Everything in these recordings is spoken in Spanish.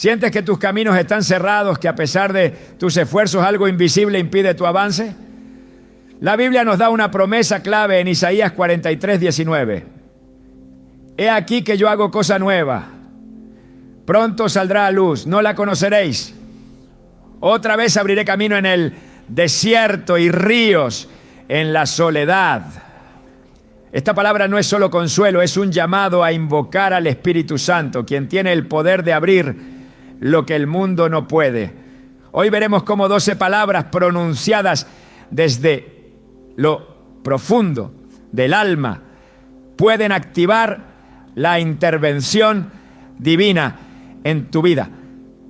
¿Sientes que tus caminos están cerrados, que a pesar de tus esfuerzos algo invisible impide tu avance? La Biblia nos da una promesa clave en Isaías 43:19. He aquí que yo hago cosa nueva. Pronto saldrá a luz, no la conoceréis. Otra vez abriré camino en el desierto y ríos en la soledad. Esta palabra no es solo consuelo, es un llamado a invocar al Espíritu Santo, quien tiene el poder de abrir lo que el mundo no puede. Hoy veremos cómo 12 palabras pronunciadas desde lo profundo del alma pueden activar la intervención divina en tu vida.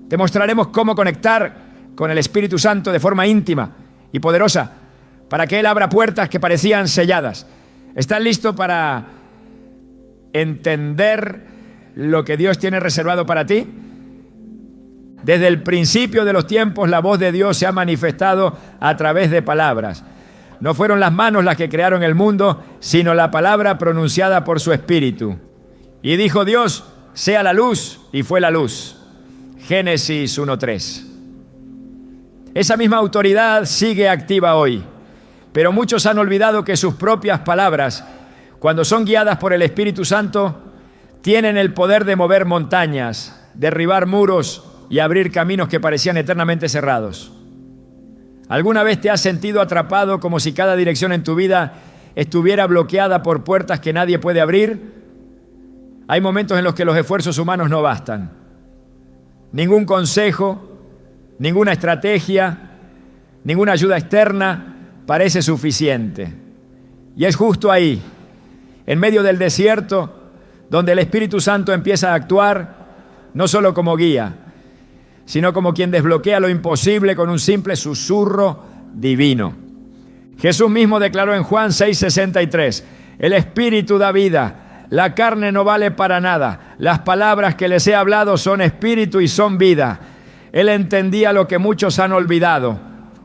Te mostraremos cómo conectar con el Espíritu Santo de forma íntima y poderosa para que Él abra puertas que parecían selladas. ¿Estás listo para entender lo que Dios tiene reservado para ti? Desde el principio de los tiempos, la voz de Dios se ha manifestado a través de palabras. No fueron las manos las que crearon el mundo, sino la palabra pronunciada por su Espíritu. Y dijo Dios, sea la luz, y fue la luz. Génesis 1:3. Esa misma autoridad sigue activa hoy, pero muchos han olvidado que sus propias palabras, cuando son guiadas por el Espíritu Santo, tienen el poder de mover montañas, derribar muros y abrir caminos que parecían eternamente cerrados. ¿Alguna vez te has sentido atrapado como si cada dirección en tu vida estuviera bloqueada por puertas que nadie puede abrir? Hay momentos en los que los esfuerzos humanos no bastan. Ningún consejo, ninguna estrategia, ninguna ayuda externa parece suficiente. Y es justo ahí, en medio del desierto, donde el Espíritu Santo empieza a actuar, no solo como guía, sino como quien desbloquea lo imposible con un simple susurro divino. Jesús mismo declaró en Juan 6:63, el Espíritu da vida, la carne no vale para nada, las palabras que les he hablado son espíritu y son vida. Él entendía lo que muchos han olvidado,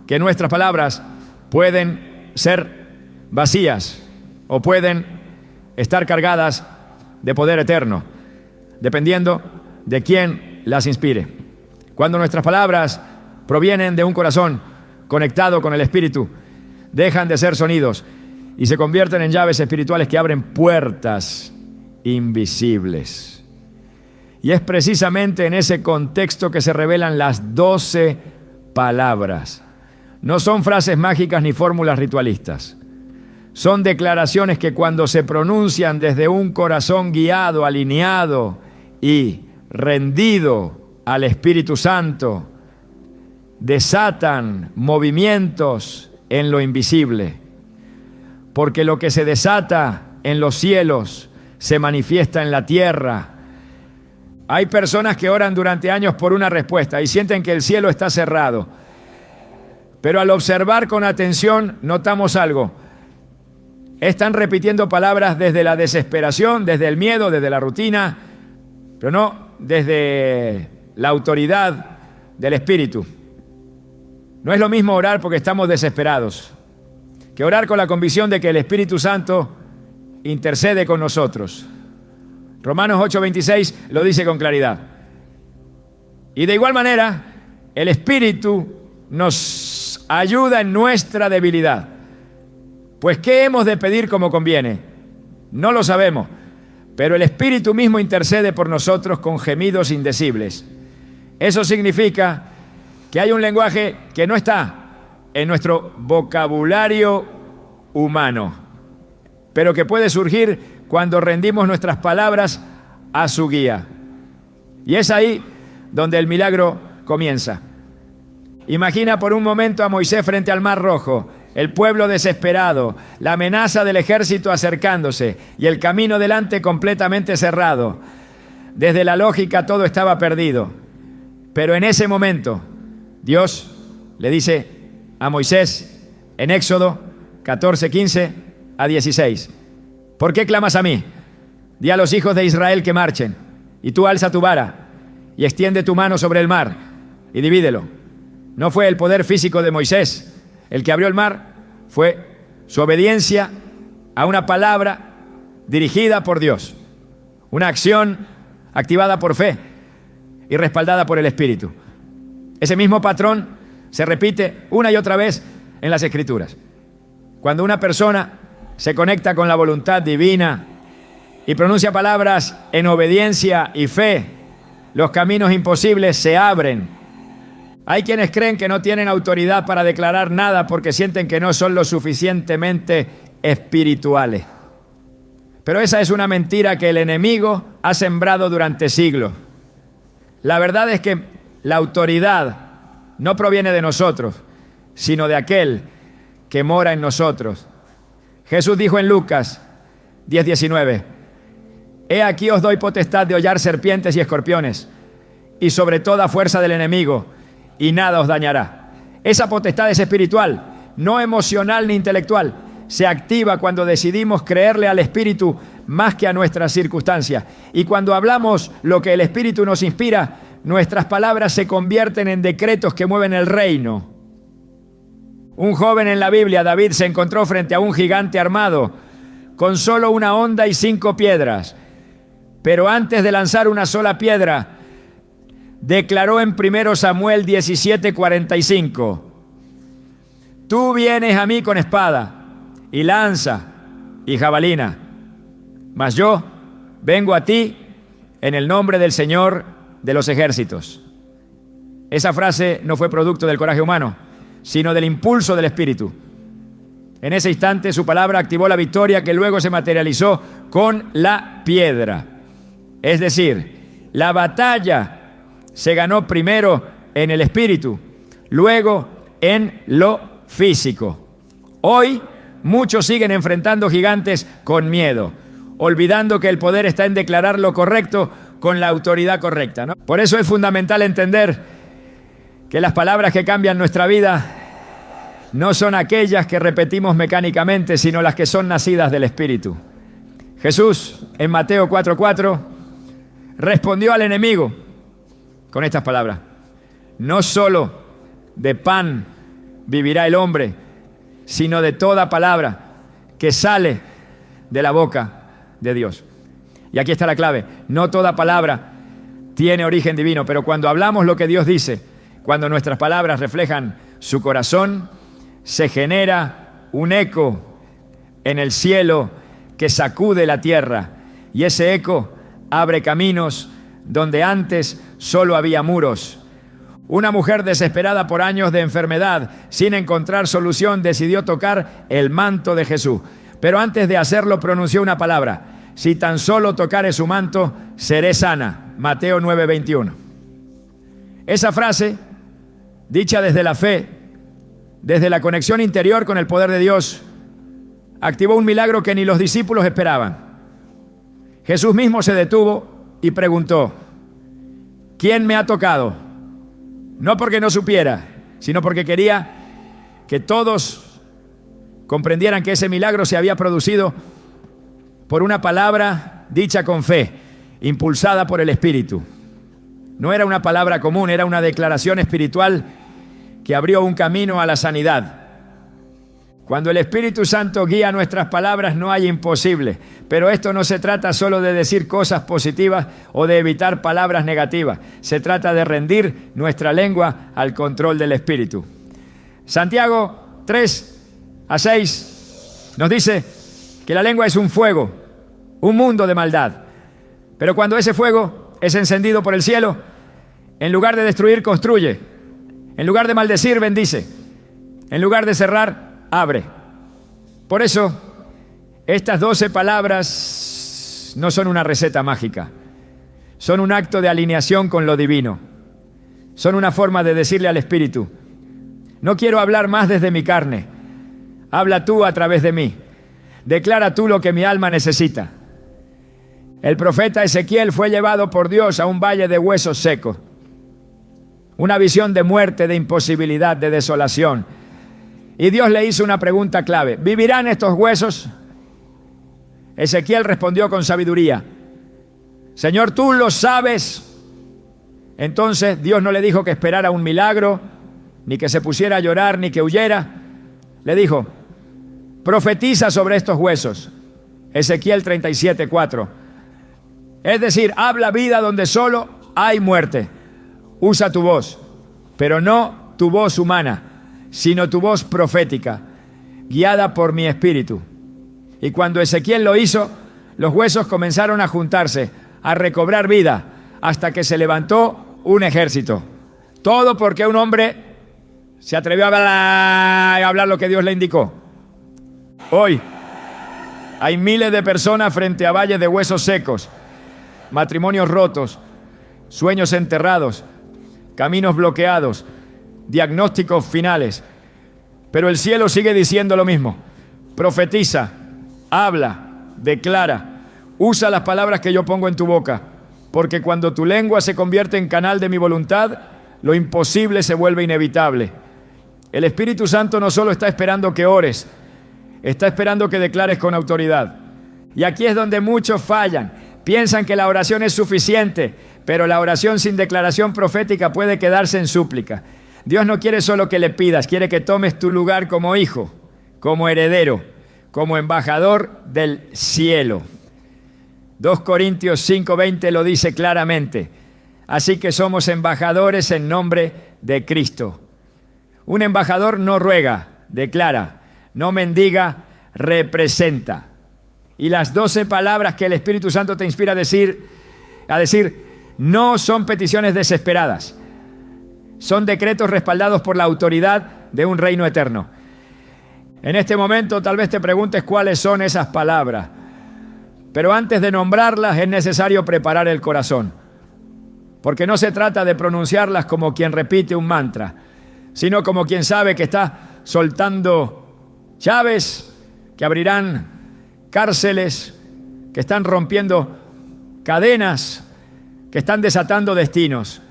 que nuestras palabras pueden ser vacías o pueden estar cargadas de poder eterno, dependiendo de quién las inspire. Cuando nuestras palabras provienen de un corazón conectado con el Espíritu, dejan de ser sonidos y se convierten en llaves espirituales que abren puertas invisibles. Y es precisamente en ese contexto que se revelan las 12 palabras. No son frases mágicas ni fórmulas ritualistas. Son declaraciones que cuando se pronuncian desde un corazón guiado, alineado y rendido al Espíritu Santo, desatan movimientos en lo invisible. Porque lo que se desata en los cielos se manifiesta en la tierra. Hay personas que oran durante años por una respuesta y sienten que el cielo está cerrado. Pero al observar con atención notamos algo. Están repitiendo palabras desde la desesperación, desde el miedo, desde la rutina, pero no desde la autoridad del Espíritu. No es lo mismo orar porque estamos desesperados que orar con la convicción de que el Espíritu Santo intercede con nosotros. Romanos 8:26 lo dice con claridad. Y de igual manera, el Espíritu nos ayuda en nuestra debilidad. Pues ¿qué hemos de pedir como conviene? No lo sabemos, pero el Espíritu mismo intercede por nosotros con gemidos indecibles. Eso significa que hay un lenguaje que no está en nuestro vocabulario humano, pero que puede surgir cuando rendimos nuestras palabras a su guía. Y es ahí donde el milagro comienza. Imagina por un momento a Moisés frente al Mar Rojo, el pueblo desesperado, la amenaza del ejército acercándose y el camino delante completamente cerrado. Desde la lógica todo estaba perdido. Pero en ese momento, Dios le dice a Moisés en Éxodo 14:15 a 16, ¿por qué clamas a mí? Di a los hijos de Israel que marchen, y tú alza tu vara y extiende tu mano sobre el mar y divídelo. No fue el poder físico de Moisés el que abrió el mar, fue su obediencia a una palabra dirigida por Dios, una acción activada por fe. y respaldada por el Espíritu. Ese mismo patrón se repite una y otra vez en las Escrituras. Cuando una persona se conecta con la voluntad divina y pronuncia palabras en obediencia y fe, los caminos imposibles se abren. Hay quienes creen que no tienen autoridad para declarar nada porque sienten que no son lo suficientemente espirituales. Pero esa es una mentira que el enemigo ha sembrado durante siglos. La verdad es que la autoridad no proviene de nosotros, sino de aquel que mora en nosotros. Jesús dijo en Lucas 10:19, he aquí os doy potestad de hollar serpientes y escorpiones, y sobre toda fuerza del enemigo, y nada os dañará. Esa potestad es espiritual, no emocional ni intelectual. Se activa cuando decidimos creerle al Espíritu más que a nuestras circunstancias. Y cuando hablamos lo que el Espíritu nos inspira, nuestras palabras se convierten en decretos que mueven el reino. Un joven en la Biblia, David, se encontró frente a un gigante armado con solo una honda y 5 piedras. Pero antes de lanzar una sola piedra, declaró en 1 Samuel 17:45, tú vienes a mí con espada y lanza y jabalina, mas yo vengo a ti en el nombre del Señor de los ejércitos. Esa frase no fue producto del coraje humano, sino del impulso del Espíritu. En ese instante su palabra activó la victoria que luego se materializó con la piedra. Es decir, la batalla se ganó primero en el Espíritu, luego en lo físico. Hoy muchos siguen enfrentando gigantes con miedo, olvidando que el poder está en declarar lo correcto con la autoridad correcta, ¿no? Por eso es fundamental entender que las palabras que cambian nuestra vida no son aquellas que repetimos mecánicamente, sino las que son nacidas del Espíritu. Jesús, en Mateo 4:4, respondió al enemigo con estas palabras: no solo de pan vivirá el hombre, sino de toda palabra que sale de la boca de Dios. Y aquí está la clave: no toda palabra tiene origen divino, pero cuando hablamos lo que Dios dice, cuando nuestras palabras reflejan su corazón, se genera un eco en el cielo que sacude la tierra, y ese eco abre caminos donde antes solo había muros. Una mujer desesperada por años de enfermedad, sin encontrar solución, decidió tocar el manto de Jesús. Pero antes de hacerlo pronunció una palabra: si tan solo tocare su manto, seré sana. Mateo 9:21. Esa frase, dicha desde la fe, desde la conexión interior con el poder de Dios, activó un milagro que ni los discípulos esperaban. Jesús mismo se detuvo y preguntó: ¿quién me ha tocado? No porque no supiera, sino porque quería que todos comprendieran que ese milagro se había producido por una palabra dicha con fe, impulsada por el Espíritu. No era una palabra común, era una declaración espiritual que abrió un camino a la sanidad. Cuando el Espíritu Santo guía nuestras palabras, no hay imposible. Pero esto no se trata solo de decir cosas positivas o de evitar palabras negativas. Se trata de rendir nuestra lengua al control del Espíritu. Santiago 3:6 nos dice que la lengua es un fuego, un mundo de maldad. Pero cuando ese fuego es encendido por el cielo, en lugar de destruir, construye. En lugar de maldecir, bendice. En lugar de cerrar, abre. Por eso, estas 12 palabras no son una receta mágica. Son un acto de alineación con lo divino. Son una forma de decirle al Espíritu: no quiero hablar más desde mi carne. Habla tú a través de mí. Declara tú lo que mi alma necesita. El profeta Ezequiel fue llevado por Dios a un valle de huesos secos. Una visión de muerte, de imposibilidad, de desolación. Y Dios le hizo una pregunta clave: ¿vivirán estos huesos? Ezequiel respondió con sabiduría: Señor, tú lo sabes. Entonces Dios no le dijo que esperara un milagro, ni que se pusiera a llorar, ni que huyera. Le dijo: profetiza sobre estos huesos. Ezequiel 37:4. Es decir, habla vida donde solo hay muerte. usa tu voz, pero no tu voz humana, sino tu voz profética, guiada por mi espíritu. Y cuando Ezequiel lo hizo, los huesos comenzaron a juntarse, a recobrar vida, hasta que se levantó un ejército. Todo porque un hombre se atrevió a hablar lo que Dios le indicó. Hoy hay miles de personas frente a valles de huesos secos, matrimonios rotos, sueños enterrados, caminos bloqueados, diagnósticos finales. Pero el cielo sigue diciendo lo mismo. Profetiza, habla, declara, usa las palabras que yo pongo en tu boca, porque cuando tu lengua se convierte en canal de mi voluntad, lo imposible se vuelve inevitable. El Espíritu Santo no solo está esperando que ores, está esperando que declares con autoridad. Y aquí es donde muchos fallan. Piensan que la oración es suficiente, pero la oración sin declaración profética puede quedarse en súplica. Dios no quiere solo que le pidas, quiere que tomes tu lugar como hijo, como heredero, como embajador del cielo. 2 Corintios 5:20 lo dice claramente. Así que somos embajadores en nombre de Cristo. Un embajador no ruega, declara, no mendiga, representa. Y las 12 palabras que el Espíritu Santo te inspira a decir, no son peticiones desesperadas. Son decretos respaldados por la autoridad de un reino eterno. En este momento tal vez te preguntes cuáles son esas palabras. Pero antes de nombrarlas es necesario preparar el corazón. Porque no se trata de pronunciarlas como quien repite un mantra, sino como quien sabe que está soltando llaves que abrirán cárceles, que están rompiendo cadenas, que están desatando destinos.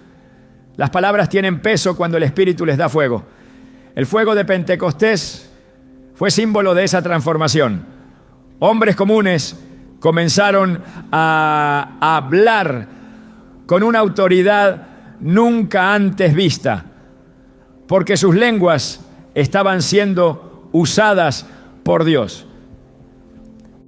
Las palabras tienen peso cuando el Espíritu les da fuego. El fuego de Pentecostés fue símbolo de esa transformación. Hombres comunes comenzaron a hablar con una autoridad nunca antes vista, porque sus lenguas estaban siendo usadas por Dios.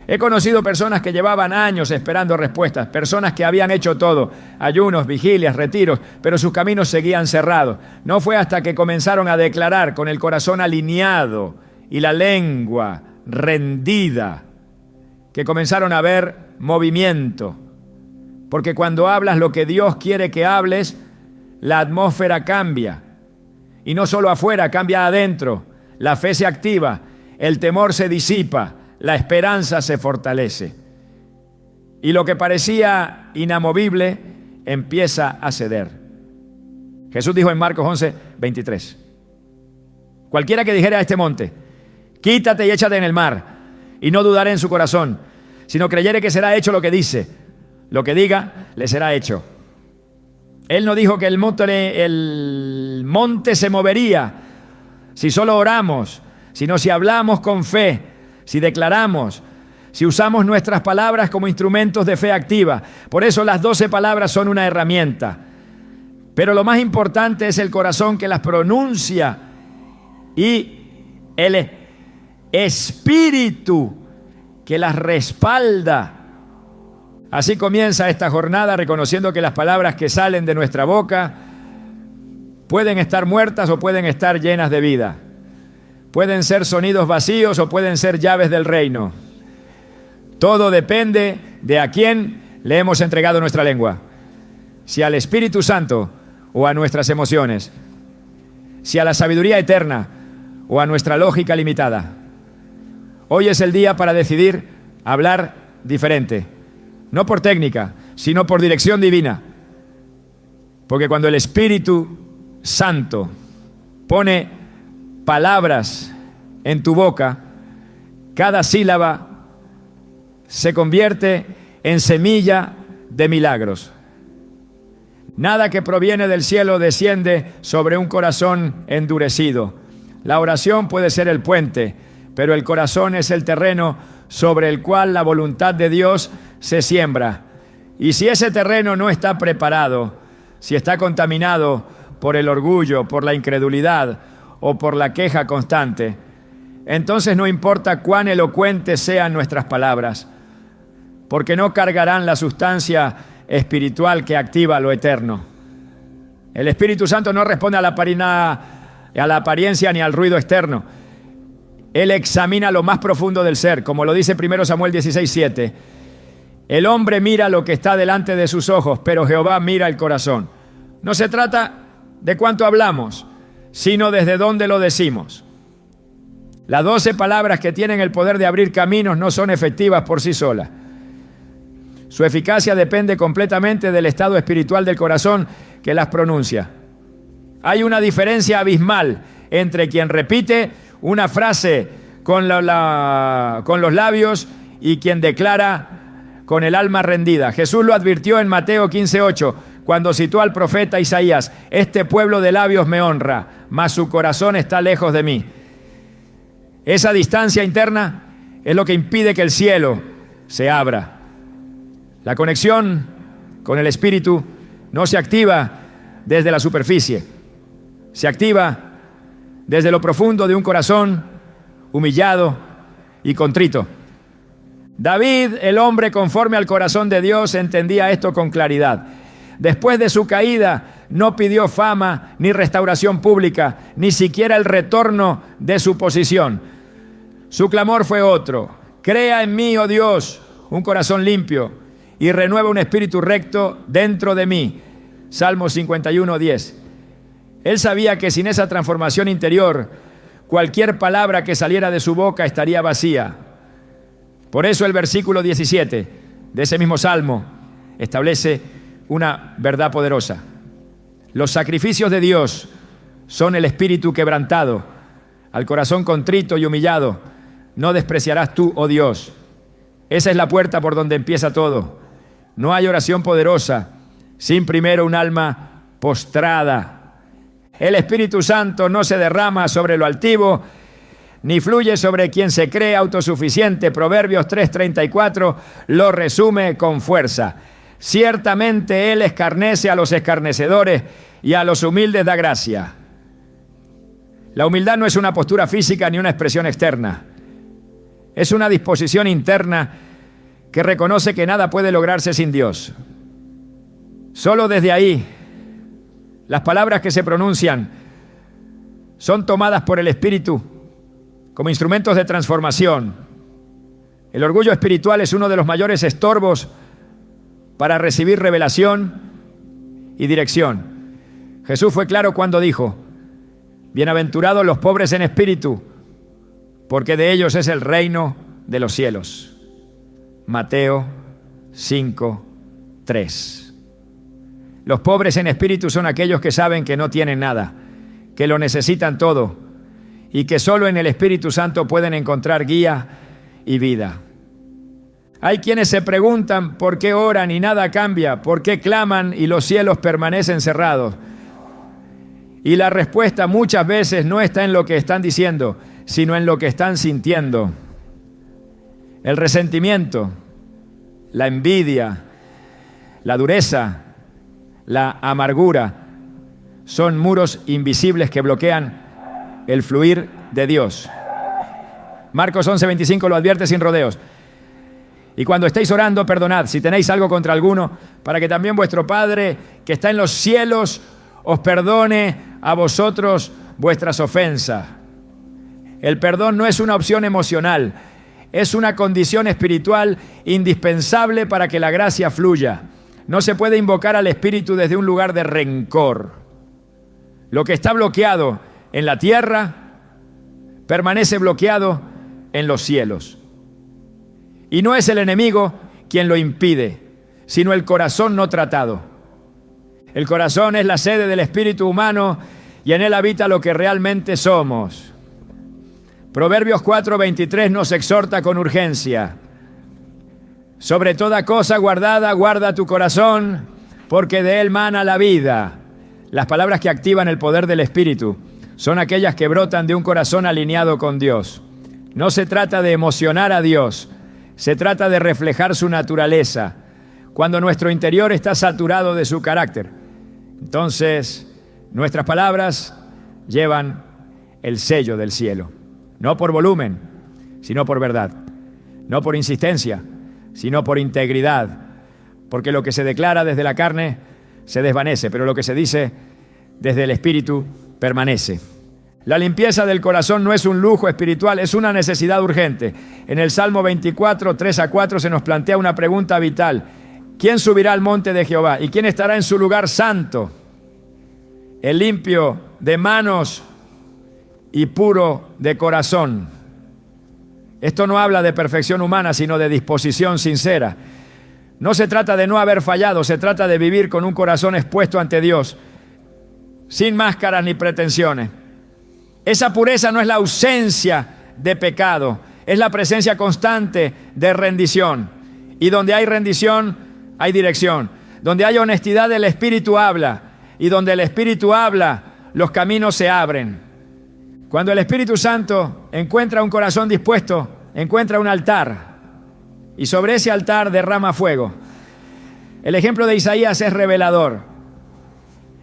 He conocido personas que llevaban años esperando respuestas, personas que habían hecho todo, ayunos, vigilias, retiros, pero sus caminos seguían cerrados. No fue hasta que comenzaron a declarar con el corazón alineado y la lengua rendida que comenzaron a ver movimiento. Porque cuando hablas lo que Dios quiere que hables, la atmósfera cambia. Y no solo afuera, cambia adentro. La fe se activa, el temor se disipa, la esperanza se fortalece. Y lo que parecía inamovible empieza a ceder. Jesús dijo en Marcos 11:23. Cualquiera que dijera a este monte, quítate y échate en el mar, y no dudaré en su corazón, sino creyere que será hecho lo que dice, lo que diga, le será hecho. Él no dijo que el monte se movería si solo oramos, sino si hablamos con fe, si declaramos, si usamos nuestras palabras como instrumentos de fe activa. Por eso las 12 palabras son una herramienta. Pero lo más importante es el corazón que las pronuncia y el espíritu que las respalda. Así comienza esta jornada reconociendo que las palabras que salen de nuestra boca pueden estar muertas o pueden estar llenas de vida. Pueden ser sonidos vacíos o pueden ser llaves del reino. Todo depende de a quién le hemos entregado nuestra lengua. Si al Espíritu Santo o a nuestras emociones. Si a la sabiduría eterna o a nuestra lógica limitada. Hoy es el día para decidir hablar diferente. No por técnica, sino por dirección divina. Porque cuando el Espíritu Santo pone palabras en tu boca, cada sílaba se convierte en semilla de milagros. Nada que proviene del cielo desciende sobre un corazón endurecido. La oración puede ser el puente, pero el corazón es el terreno sobre el cual la voluntad de Dios se siembra. Y si ese terreno no está preparado, si está contaminado por el orgullo, por la incredulidad o por la queja constante, entonces no importa cuán elocuentes sean nuestras palabras, porque no cargarán la sustancia espiritual que activa lo eterno. El Espíritu Santo no responde a la apariencia ni al ruido externo. Él examina lo más profundo del ser, como lo dice 1 Samuel 16:7. El hombre mira lo que está delante de sus ojos, pero Jehová mira el corazón. No se trata de cuánto hablamos, sino desde dónde lo decimos. Las 12 palabras que tienen el poder de abrir caminos no son efectivas por sí solas. Su eficacia depende completamente del estado espiritual del corazón que las pronuncia. Hay una diferencia abismal entre quien repite una frase con los labios y quien declara con el alma rendida. Jesús lo advirtió en Mateo 15:8, cuando citó al profeta Isaías: este pueblo de labios me honra, mas su corazón está lejos de mí. Esa distancia interna es lo que impide que el cielo se abra. La conexión con el Espíritu no se activa desde la superficie, se activa desde lo profundo de un corazón humillado y contrito. David, el hombre conforme al corazón de Dios, entendía esto con claridad. Después de su caída, no pidió fama ni restauración pública, ni siquiera el retorno de su posición. Su clamor fue otro: crea en mí, oh Dios, un corazón limpio y renueva un espíritu recto dentro de mí. Salmo 51:10. Él sabía que sin esa transformación interior, cualquier palabra que saliera de su boca estaría vacía. Por eso el versículo 17 de ese mismo salmo establece una verdad poderosa. Los sacrificios de Dios son el espíritu quebrantado. Al corazón contrito y humillado no despreciarás tú, oh Dios. Esa es la puerta por donde empieza todo. No hay oración poderosa sin primero un alma postrada. El Espíritu Santo no se derrama sobre lo altivo, ni fluye sobre quien se cree autosuficiente. Proverbios 3:34 lo resume con fuerza. Ciertamente Él escarnece a los escarnecedores y a los humildes da gracia. La humildad no es una postura física ni una expresión externa. Es una disposición interna que reconoce que nada puede lograrse sin Dios. Solo desde ahí, las palabras que se pronuncian son tomadas por el Espíritu como instrumentos de transformación. El orgullo espiritual es uno de los mayores estorbos para recibir revelación y dirección. Jesús fue claro cuando dijo: bienaventurados los pobres en espíritu, porque de ellos es el reino de los cielos. Mateo 5:3. Los pobres en espíritu son aquellos que saben que no tienen nada, que lo necesitan todo y que solo en el Espíritu Santo pueden encontrar guía y vida. Hay quienes se preguntan por qué oran y nada cambia, por qué claman y los cielos permanecen cerrados. Y la respuesta muchas veces no está en lo que están diciendo, sino en lo que están sintiendo. El resentimiento, la envidia, la dureza, la amargura son muros invisibles que bloquean el fluir de Dios. Marcos 11:25 lo advierte sin rodeos. Y cuando estéis orando, perdonad si tenéis algo contra alguno, para que también vuestro Padre que está en los cielos os perdone a vosotros vuestras ofensas. El perdón no es una opción emocional, es una condición espiritual indispensable para que la gracia fluya. No se puede invocar al Espíritu desde un lugar de rencor. Lo que está bloqueado en la tierra permanece bloqueado en los cielos. Y no es el enemigo quien lo impide, sino el corazón no tratado. El corazón es la sede del espíritu humano y en él habita lo que realmente somos. Proverbios 4:23 nos exhorta con urgencia: sobre toda cosa guardada, guarda tu corazón, porque de él mana la vida. Las palabras que activan el poder del Espíritu son aquellas que brotan de un corazón alineado con Dios. No se trata de emocionar a Dios, se trata de reflejar su naturaleza. Cuando nuestro interior está saturado de su carácter, entonces nuestras palabras llevan el sello del cielo. No por volumen, sino por verdad. No por insistencia, sino por integridad. Porque lo que se declara desde la carne se desvanece, pero lo que se dice desde el Espíritu permanece. La limpieza del corazón no es un lujo espiritual, es una necesidad urgente. En el Salmo 24, 3-4 se nos plantea una pregunta vital. ¿Quién subirá al monte de Jehová? ¿Y quién estará en su lugar santo? El limpio de manos y puro de corazón. Esto no habla de perfección humana, sino de disposición sincera. No se trata de no haber fallado, se trata de vivir con un corazón expuesto ante Dios, sin máscaras ni pretensiones. Esa pureza no es la ausencia de pecado, es la presencia constante de rendición. Y donde hay rendición, hay dirección. Donde hay honestidad, el Espíritu habla. Y donde el Espíritu habla, los caminos se abren. Cuando el Espíritu Santo encuentra un corazón dispuesto, encuentra un altar. Y sobre ese altar derrama fuego. El ejemplo de Isaías es revelador.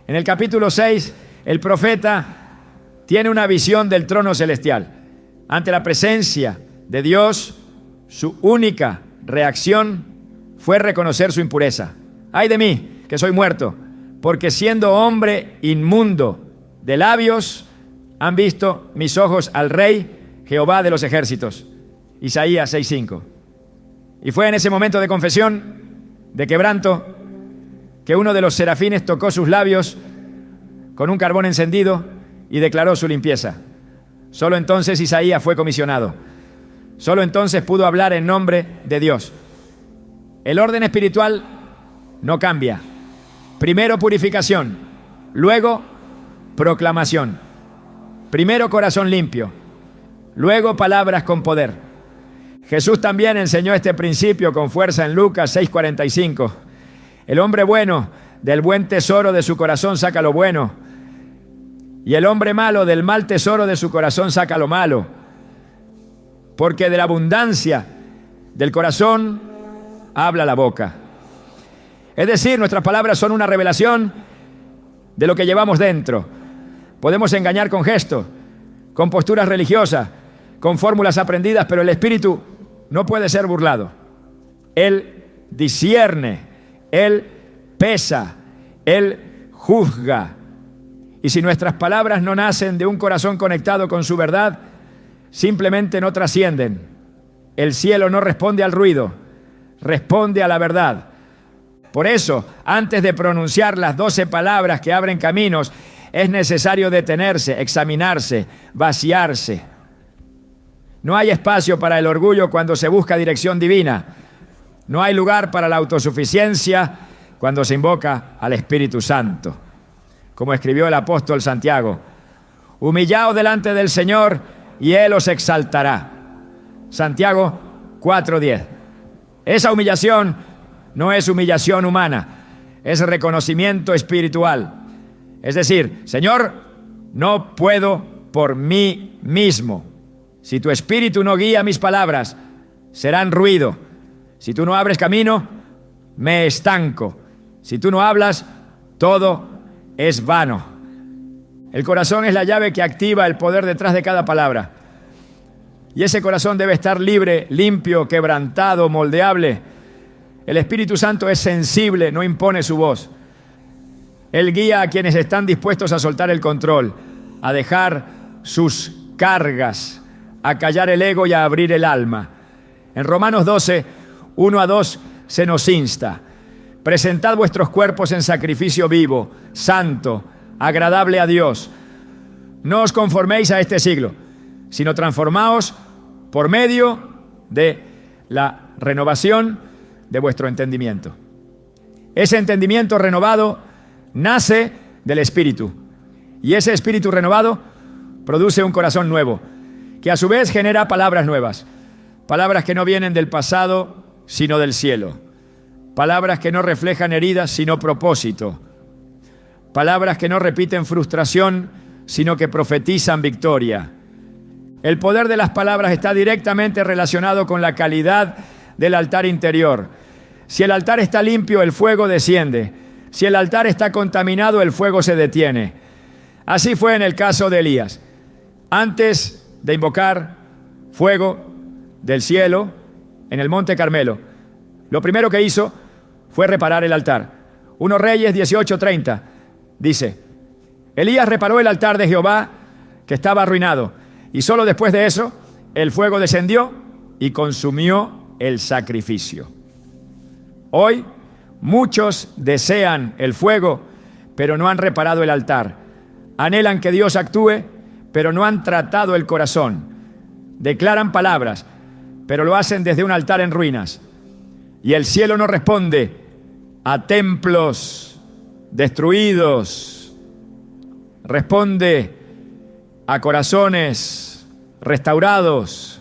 En el capítulo 6, el profeta tiene una visión del trono celestial. Ante la presencia de Dios, su única reacción fue reconocer su impureza. ¡Ay de mí, que soy muerto! Porque siendo hombre inmundo de labios, han visto mis ojos al Rey, Jehová de los ejércitos. Isaías 6:5. Y fue en ese momento de confesión, de quebranto, que uno de los serafines tocó sus labios con un carbón encendido y declaró su limpieza. Solo entonces Isaías fue comisionado. Solo entonces pudo hablar en nombre de Dios. El orden espiritual no cambia. Primero purificación, luego proclamación. Primero corazón limpio, luego palabras con poder. Jesús también enseñó este principio con fuerza en Lucas 6:45. El hombre bueno del buen tesoro de su corazón saca lo bueno, y el hombre malo del mal tesoro de su corazón saca lo malo. Porque de la abundancia del corazón habla la boca. Es decir, nuestras palabras son una revelación de lo que llevamos dentro. Podemos engañar con gestos, con posturas religiosas, con fórmulas aprendidas, pero el Espíritu no puede ser burlado. Él discierne, Él pesa, Él juzga. Y si nuestras palabras no nacen de un corazón conectado con su verdad, simplemente no trascienden. El cielo no responde al ruido, responde a la verdad. Por eso, antes de pronunciar las 12 palabras que abren caminos, es necesario detenerse, examinarse, vaciarse. No hay espacio para el orgullo cuando se busca dirección divina. No hay lugar para la autosuficiencia cuando se invoca al Espíritu Santo. Como escribió el apóstol Santiago, humillaos delante del Señor y Él os exaltará. Santiago 4:10. Esa humillación no es humillación humana, es reconocimiento espiritual. Es decir, Señor, no puedo por mí mismo. Si tu Espíritu no guía mis palabras, serán ruido. Si tú no abres camino, me estanco. Si tú no hablas, todo es vano. El corazón es la llave que activa el poder detrás de cada palabra. Y ese corazón debe estar libre, limpio, quebrantado, moldeable. El Espíritu Santo es sensible, no impone su voz. Él guía a quienes están dispuestos a soltar el control, a dejar sus cargas, a callar el ego y a abrir el alma. En Romanos 12, 1-2 se nos insta: presentad vuestros cuerpos en sacrificio vivo, santo, agradable a Dios. No os conforméis a este siglo, sino transformaos por medio de la renovación de vuestro entendimiento. Ese entendimiento renovado nace del Espíritu, y ese Espíritu renovado produce un corazón nuevo, que a su vez genera palabras nuevas, palabras que no vienen del pasado, sino del cielo. Palabras que no reflejan heridas, sino propósito. Palabras que no repiten frustración, sino que profetizan victoria. El poder de las palabras está directamente relacionado con la calidad del altar interior. Si el altar está limpio, el fuego desciende. Si el altar está contaminado, el fuego se detiene. Así fue en el caso de Elías. Antes de invocar fuego del cielo en el monte Carmelo, lo primero que hizo fue reparar el altar. 1 Reyes 18:30 dice: Elías reparó el altar de Jehová que estaba arruinado, y solo después de eso el fuego descendió y consumió el sacrificio. Hoy muchos desean el fuego, pero no han reparado el altar. Anhelan que Dios actúe, pero no han tratado el corazón. Declaran palabras, pero lo hacen desde un altar en ruinas. Y el cielo no responde a templos destruidos, responde a corazones restaurados.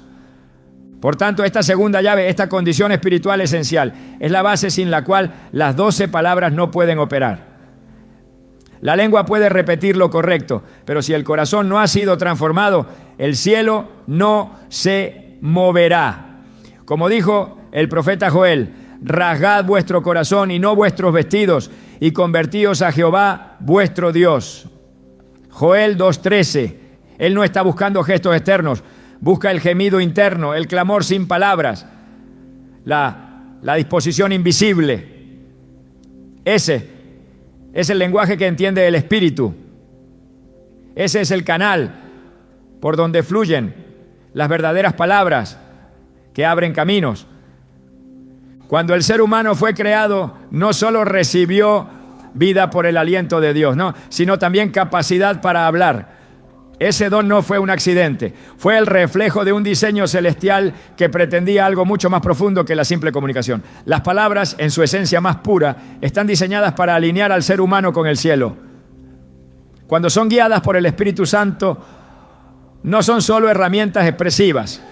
Por tanto, esta segunda llave, esta condición espiritual esencial, es la base sin la cual las 12 palabras no pueden operar. La lengua puede repetir lo correcto, pero si el corazón no ha sido transformado, el cielo no se moverá. Como dijo el profeta Joel, rasgad vuestro corazón y no vuestros vestidos, y convertíos a Jehová vuestro Dios. Joel 2:13. Él no está buscando gestos externos, busca el gemido interno, el clamor sin palabras, la disposición invisible. Ese es el lenguaje que entiende el Espíritu. Ese es el canal por donde fluyen las verdaderas palabras que abren caminos. Cuando el ser humano fue creado, no solo recibió vida por el aliento de Dios, no, sino también capacidad para hablar. Ese don no fue un accidente, fue el reflejo de un diseño celestial que pretendía algo mucho más profundo que la simple comunicación. Las palabras, en su esencia más pura, están diseñadas para alinear al ser humano con el cielo. Cuando son guiadas por el Espíritu Santo, no son solo herramientas expresivas,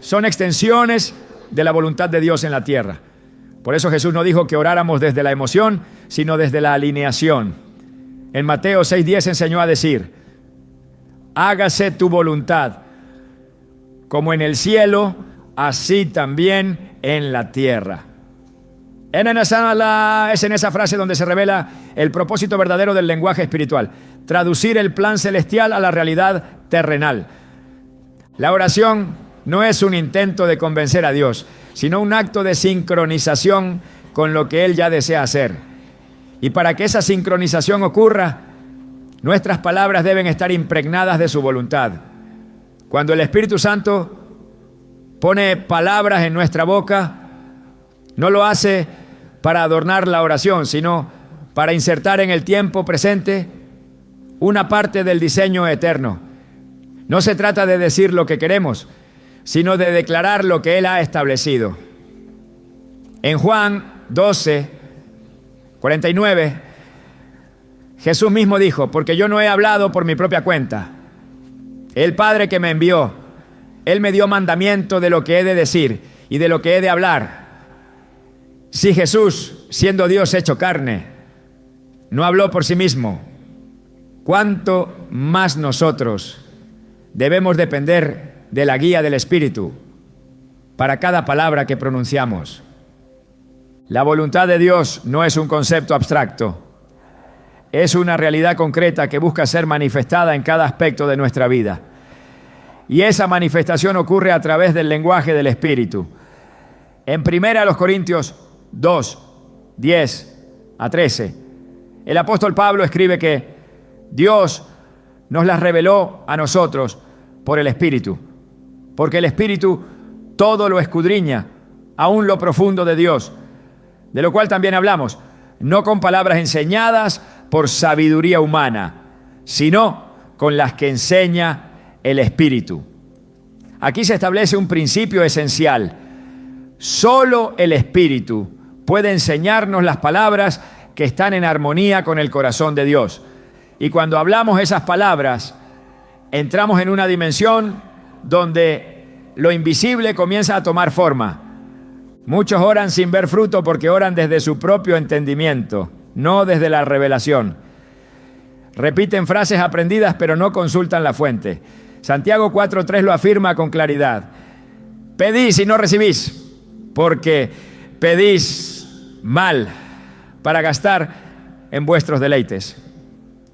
son extensiones de la voluntad de Dios en la tierra. Por eso Jesús no dijo que oráramos desde la emoción, sino desde la alineación. En Mateo 6:10 enseñó a decir: hágase tu voluntad, como en el cielo, así también en la tierra. Es en esa frase donde se revela el propósito verdadero del lenguaje espiritual: traducir el plan celestial a la realidad terrenal. La oración no es un intento de convencer a Dios, sino un acto de sincronización con lo que Él ya desea hacer. Y para que esa sincronización ocurra, nuestras palabras deben estar impregnadas de su voluntad. Cuando el Espíritu Santo pone palabras en nuestra boca, no lo hace para adornar la oración, sino para insertar en el tiempo presente una parte del diseño eterno. No se trata de decir lo que queremos, sino de declarar lo que Él ha establecido. En Juan 12:49, Jesús mismo dijo: porque yo no he hablado por mi propia cuenta. El Padre que me envió, Él me dio mandamiento de lo que he de decir y de lo que he de hablar. Si Jesús, siendo Dios hecho carne, no habló por sí mismo, ¿cuánto más nosotros debemos depender de la guía del Espíritu para cada palabra que pronunciamos? La voluntad de Dios no es un concepto abstracto, es una realidad concreta que busca ser manifestada en cada aspecto de nuestra vida. Y esa manifestación ocurre a través del lenguaje del Espíritu. En 1 Corintios 2:10-13, el apóstol Pablo escribe que Dios nos las reveló a nosotros por el Espíritu, porque el Espíritu todo lo escudriña, aún lo profundo de Dios, de lo cual también hablamos, no con palabras enseñadas por sabiduría humana, sino con las que enseña el Espíritu. Aquí se establece un principio esencial: solo el Espíritu puede enseñarnos las palabras que están en armonía con el corazón de Dios. Y cuando hablamos esas palabras, entramos en una dimensión donde lo invisible comienza a tomar forma. Muchos oran sin ver fruto porque oran desde su propio entendimiento, no desde la revelación. Repiten frases aprendidas pero no consultan la fuente. Santiago 4:3 lo afirma con claridad: pedís y no recibís, porque pedís mal para gastar en vuestros deleites.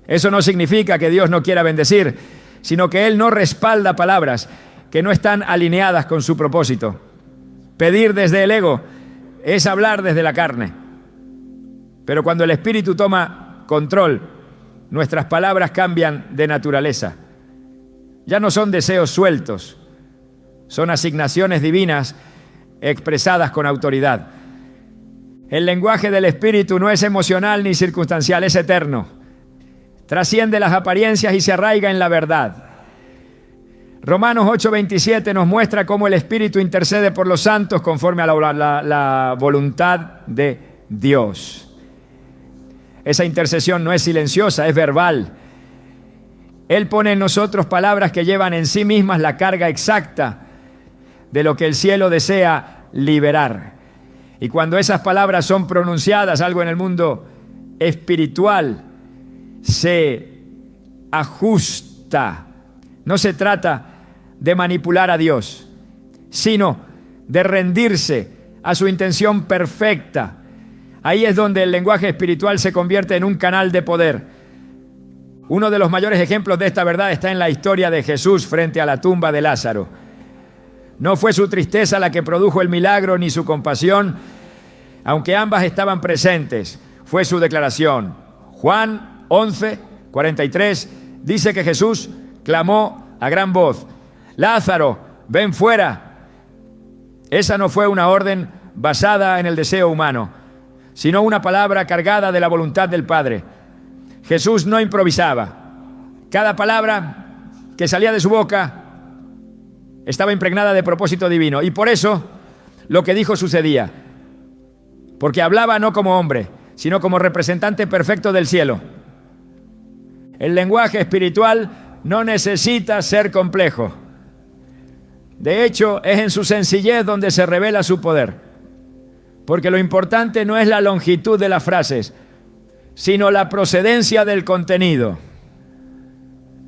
Eso no significa que Dios no quiera bendecir, sino que Él no respalda palabras que no están alineadas con su propósito. Pedir desde el ego es hablar desde la carne. Pero cuando el Espíritu toma control, nuestras palabras cambian de naturaleza. Ya no son deseos sueltos, son asignaciones divinas expresadas con autoridad. El lenguaje del Espíritu no es emocional ni circunstancial, es eterno. Trasciende las apariencias y se arraiga en la verdad. Romanos 8:27 nos muestra cómo el Espíritu intercede por los santos conforme a la voluntad de Dios. Esa intercesión no es silenciosa, es verbal. Él pone en nosotros palabras que llevan en sí mismas la carga exacta de lo que el cielo desea liberar. Y cuando esas palabras son pronunciadas, algo en el mundo espiritual se ajusta. No se trata de manipular a Dios, sino de rendirse a su intención perfecta. Ahí es donde el lenguaje espiritual se convierte en un canal de poder. Uno de los mayores ejemplos de esta verdad está en la historia de Jesús frente a la tumba de Lázaro. No fue su tristeza la que produjo el milagro ni su compasión, aunque ambas estaban presentes. Fue su declaración. Juan 11:43 dice que Jesús clamó a gran voz: Lázaro, ven fuera. Esa no fue una orden basada en el deseo humano, sino una palabra cargada de la voluntad del Padre. Jesús no improvisaba. Cada palabra que salía de su boca estaba impregnada de propósito divino. Y por eso lo que dijo sucedía. Porque hablaba no como hombre, sino como representante perfecto del cielo. El lenguaje espiritual no necesita ser complejo. De hecho, es en su sencillez donde se revela su poder. Porque lo importante no es la longitud de las frases, sino la procedencia del contenido.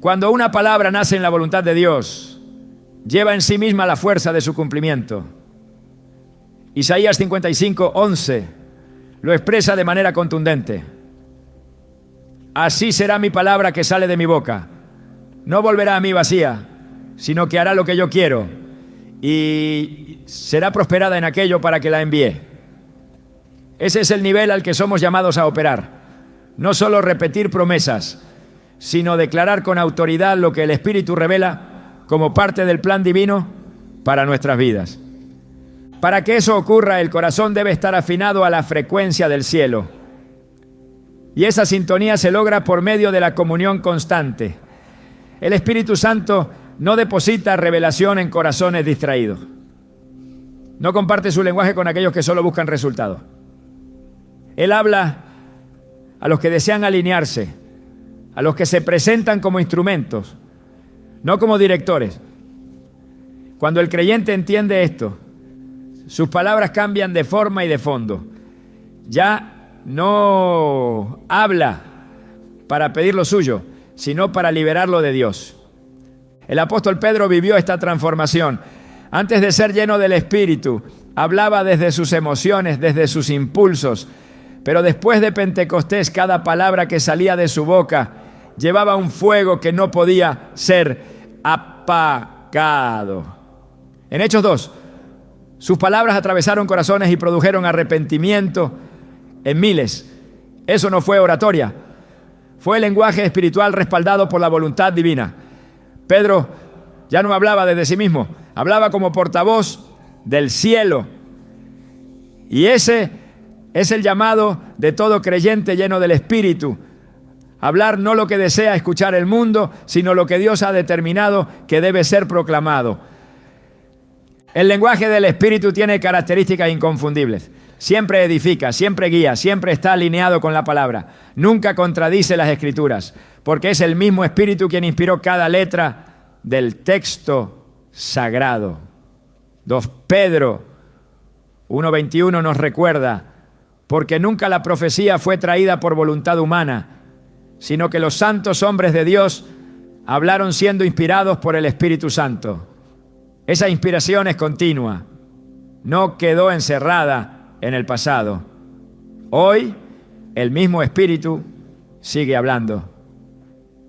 Cuando una palabra nace en la voluntad de Dios, lleva en sí misma la fuerza de su cumplimiento. Isaías 55:11 lo expresa de manera contundente. Así será mi palabra que sale de mi boca. No volverá a mí vacía, sino que hará lo que yo quiero y será prosperada en aquello para que la envíe. Ese es el nivel al que somos llamados a operar. No solo repetir promesas, sino declarar con autoridad lo que el Espíritu revela como parte del plan divino para nuestras vidas. Para que eso ocurra, el corazón debe estar afinado a la frecuencia del cielo. Y esa sintonía se logra por medio de la comunión constante. El Espíritu Santo no deposita revelación en corazones distraídos. No comparte su lenguaje con aquellos que solo buscan resultados. Él habla a los que desean alinearse, a los que se presentan como instrumentos, no como directores. Cuando el creyente entiende esto, sus palabras cambian de forma y de fondo. Ya no habla para pedir lo suyo, sino para liberarlo de Dios. El apóstol Pedro vivió esta transformación. Antes de ser lleno del Espíritu, hablaba desde sus emociones, desde sus impulsos. Pero después de Pentecostés, cada palabra que salía de su boca llevaba un fuego que no podía ser apagado. En Hechos 2, sus palabras atravesaron corazones y produjeron arrepentimiento en miles. Eso no fue oratoria, fue lenguaje espiritual respaldado por la voluntad divina. Pedro ya no hablaba desde sí mismo, hablaba como portavoz del cielo. Y ese es el llamado de todo creyente lleno del Espíritu. Hablar no lo que desea escuchar el mundo, sino lo que Dios ha determinado que debe ser proclamado. El lenguaje del Espíritu tiene características inconfundibles. Siempre edifica, siempre guía, siempre está alineado con la palabra. Nunca contradice las Escrituras, porque es el mismo Espíritu quien inspiró cada letra del texto sagrado. 2 Pedro 1:21 nos recuerda: porque nunca la profecía fue traída por voluntad humana, sino que los santos hombres de Dios hablaron siendo inspirados por el Espíritu Santo. Esa inspiración es continua, no quedó encerrada en el pasado. Hoy el mismo Espíritu sigue hablando.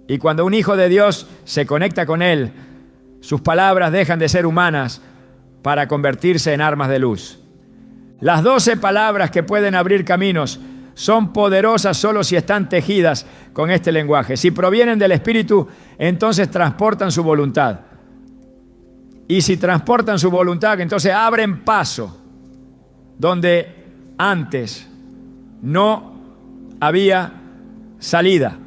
Y cuando un hijo de Dios se conecta con Él, sus palabras dejan de ser humanas para convertirse en armas de luz. Las 12 palabras que pueden abrir caminos son poderosas solo si están tejidas con este lenguaje. Si provienen del Espíritu, entonces transportan su voluntad. Y si transportan su voluntad, entonces abren paso donde antes no había salida.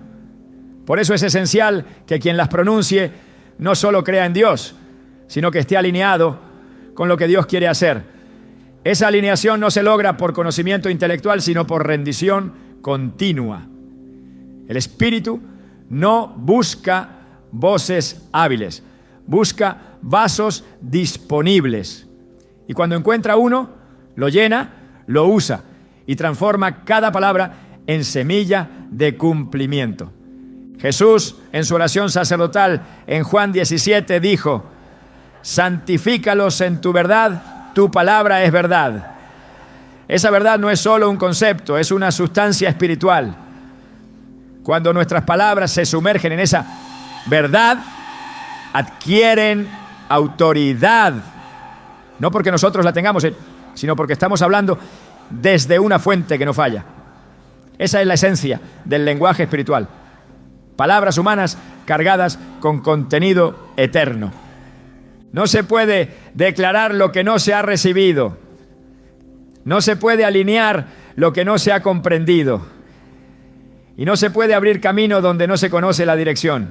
Por eso es esencial que quien las pronuncie no solo crea en Dios, sino que esté alineado con lo que Dios quiere hacer. Esa alineación no se logra por conocimiento intelectual, sino por rendición continua. El Espíritu no busca voces hábiles, busca vasos disponibles. Y cuando encuentra uno, lo llena, lo usa y transforma cada palabra en semilla de cumplimiento. Jesús, en su oración sacerdotal en Juan 17, dijo: santifícalos en tu verdad, tu palabra es verdad. Esa verdad no es solo un concepto, es una sustancia espiritual. Cuando nuestras palabras se sumergen en esa verdad, adquieren autoridad. No porque nosotros la tengamos, sino porque estamos hablando desde una fuente que no falla. Esa es la esencia del lenguaje espiritual. Palabras humanas cargadas con contenido eterno. No se puede declarar lo que no se ha recibido. No se puede alinear lo que no se ha comprendido. Y no se puede abrir camino donde no se conoce la dirección.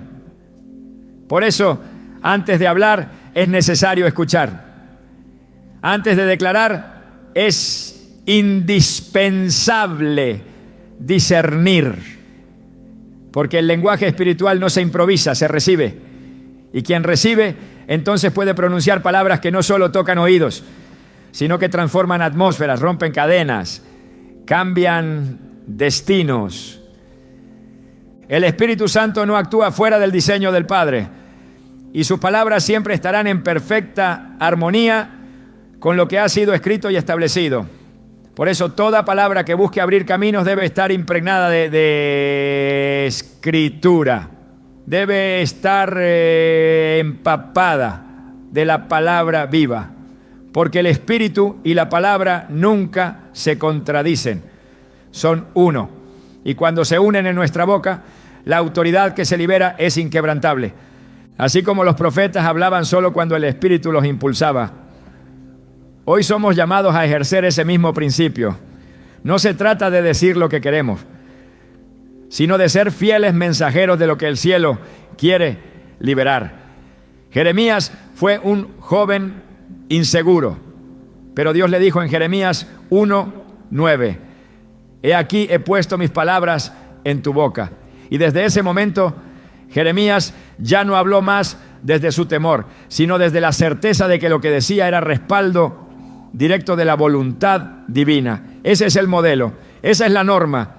Por eso, antes de hablar, es necesario escuchar. Antes de declarar, es indispensable discernir. Porque el lenguaje espiritual no se improvisa, se recibe. Y quien recibe, entonces puede pronunciar palabras que no solo tocan oídos, sino que transforman atmósferas, rompen cadenas, cambian destinos. El Espíritu Santo no actúa fuera del diseño del Padre, y sus palabras siempre estarán en perfecta armonía con lo que ha sido escrito y establecido. Por eso toda palabra que busque abrir caminos debe estar impregnada de escritura. Debe estar empapada de la palabra viva. Porque el Espíritu y la palabra nunca se contradicen. Son uno. Y cuando se unen en nuestra boca, la autoridad que se libera es inquebrantable. Así como los profetas hablaban solo cuando el Espíritu los impulsaba. Hoy somos llamados a ejercer ese mismo principio. No se trata de decir lo que queremos, sino de ser fieles mensajeros de lo que el cielo quiere liberar. Jeremías fue un joven inseguro, pero Dios le dijo en Jeremías 1:9: he aquí he puesto mis palabras en tu boca. Y desde ese momento Jeremías ya no habló más desde su temor, sino desde la certeza de que lo que decía era respaldo directo de la voluntad divina. Ese es el modelo, esa es la norma.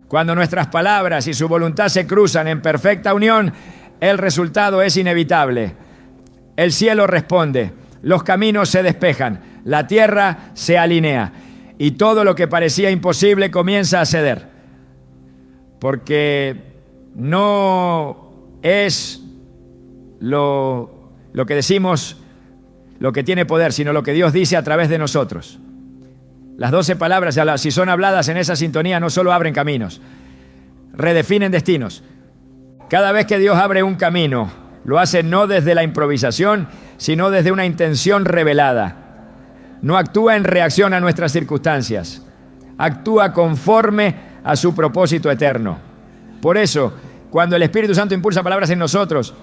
Cuando nuestras palabras y su voluntad se cruzan en perfecta unión, el resultado es inevitable. El cielo responde, los caminos se despejan, la tierra se alinea y todo lo que parecía imposible comienza a ceder. Porque no es lo que decimos lo que tiene poder, sino lo que Dios dice a través de nosotros. Las 12 palabras, si son habladas en esa sintonía, no solo abren caminos, redefinen destinos. Cada vez que Dios abre un camino, lo hace no desde la improvisación, sino desde una intención revelada. No actúa en reacción a nuestras circunstancias, actúa conforme a su propósito eterno. Por eso, cuando el Espíritu Santo impulsa palabras en nosotros,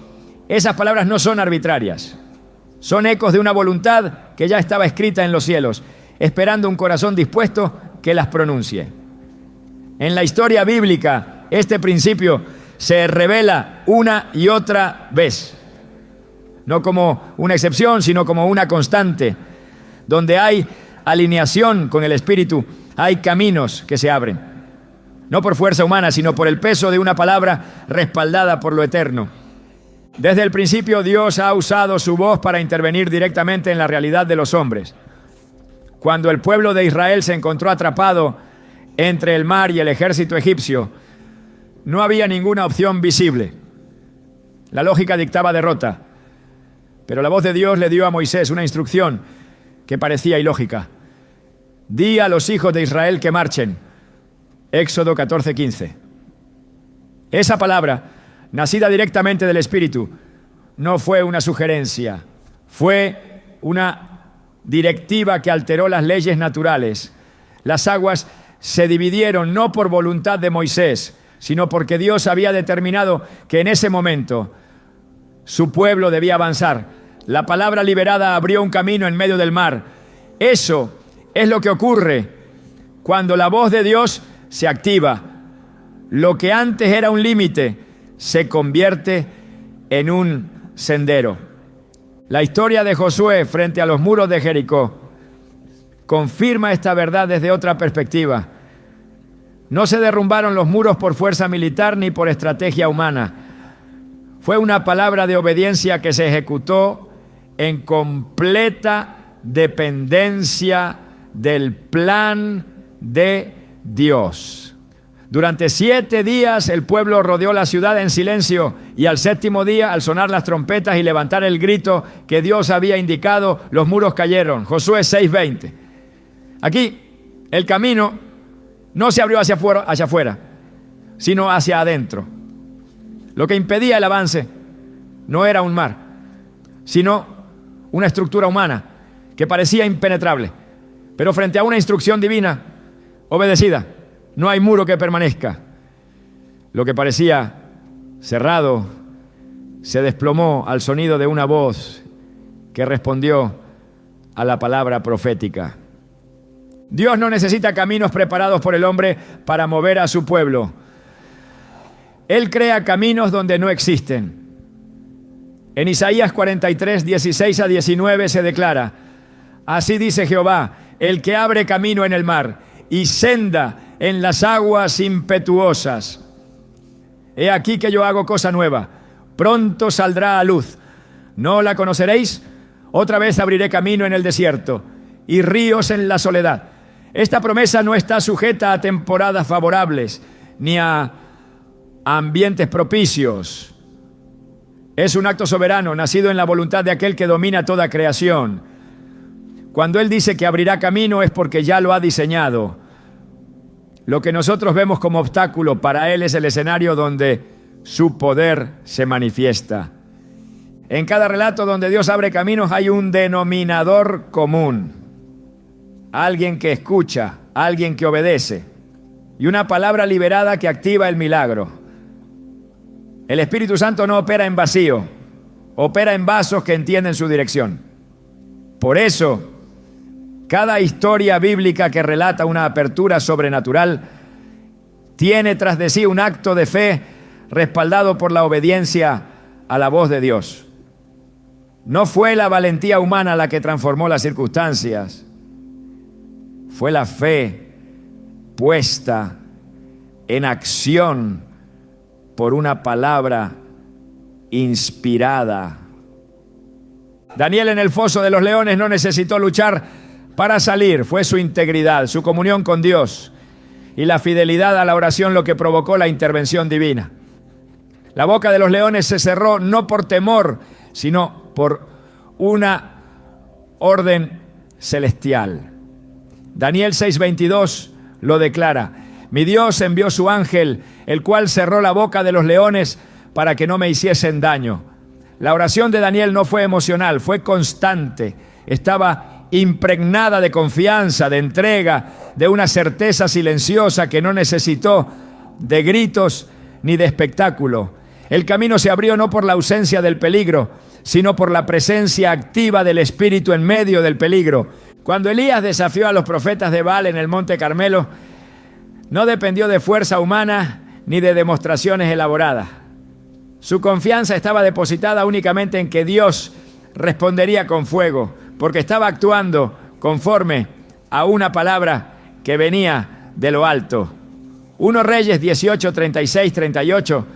esas palabras no son arbitrarias. Son ecos de una voluntad que ya estaba escrita en los cielos, esperando un corazón dispuesto que las pronuncie. En la historia bíblica, este principio se revela una y otra vez. No como una excepción, sino como una constante. Donde hay alineación con el Espíritu, hay caminos que se abren. No por fuerza humana, sino por el peso de una palabra respaldada por lo eterno. Desde el principio Dios ha usado su voz para intervenir directamente en la realidad de los hombres. Cuando el pueblo de Israel se encontró atrapado entre el mar y el ejército egipcio, no había ninguna opción visible. La lógica dictaba derrota, pero la voz de Dios le dio a Moisés una instrucción que parecía ilógica. Di a los hijos de Israel que marchen, Éxodo 14:15. Esa palabra, nacida directamente del Espíritu, no fue una sugerencia, fue una directiva que alteró las leyes naturales. Las aguas se dividieron no por voluntad de Moisés, sino porque Dios había determinado que en ese momento su pueblo debía avanzar. La palabra liberada abrió un camino en medio del mar. Eso es lo que ocurre cuando la voz de Dios se activa. Lo que antes era un límite se convierte en un sendero. La historia de Josué frente a los muros de Jericó confirma esta verdad desde otra perspectiva. No se derrumbaron los muros por fuerza militar ni por estrategia humana. Fue una palabra de obediencia que se ejecutó en completa dependencia del plan de Dios. Durante 7 días el pueblo rodeó la ciudad en silencio, y al 7º día, al sonar las trompetas y levantar el grito que Dios había indicado, los muros cayeron. Josué 6:20. Aquí el camino no se abrió hacia afuera, sino hacia adentro. Lo que impedía el avance no era un mar, sino una estructura humana que parecía impenetrable. Pero frente a una instrucción divina obedecida, no hay muro que permanezca. Lo que parecía cerrado se desplomó al sonido de una voz que respondió a la palabra profética. Dios no necesita caminos preparados por el hombre para mover a su pueblo. Él crea caminos donde no existen. En Isaías 43, 16 a 19 se declara: así dice Jehová, el que abre camino en el mar y senda en las aguas impetuosas. He aquí que yo hago cosa nueva, pronto saldrá a luz. ¿No la conoceréis? Otra vez abriré camino en el desierto y ríos en la soledad. Esta promesa no está sujeta a temporadas favorables ni a ambientes propicios. Es un acto soberano, nacido en la voluntad de aquel que domina toda creación. Cuando Él dice que abrirá camino es porque ya lo ha diseñado. Lo que nosotros vemos como obstáculo, para Él es el escenario donde su poder se manifiesta. En cada relato donde Dios abre caminos hay un denominador común. Alguien que escucha, alguien que obedece, y una palabra liberada que activa el milagro. El Espíritu Santo no opera en vacío, opera en vasos que entienden su dirección. Por eso, cada historia bíblica que relata una apertura sobrenatural tiene tras de sí un acto de fe respaldado por la obediencia a la voz de Dios. No fue la valentía humana la que transformó las circunstancias, fue la fe puesta en acción por una palabra inspirada. Daniel en el foso de los leones no necesitó luchar para salir, fue su integridad, su comunión con Dios y la fidelidad a la oración lo que provocó la intervención divina. La boca de los leones se cerró no por temor, sino por una orden celestial. Daniel 6:22 lo declara: mi Dios envió su ángel, el cual cerró la boca de los leones para que no me hiciesen daño. La oración de Daniel no fue emocional, fue constante. Estaba impregnada de confianza, de entrega, de una certeza silenciosa que no necesitó de gritos ni de espectáculo. El camino se abrió no por la ausencia del peligro, sino por la presencia activa del Espíritu en medio del peligro. Cuando Elías desafió a los profetas de Baal en el Monte Carmelo, no dependió de fuerza humana ni de demostraciones elaboradas. Su confianza estaba depositada únicamente en que Dios respondería con fuego, porque estaba actuando conforme a una palabra que venía de lo alto. 1 Reyes 18, 36, 38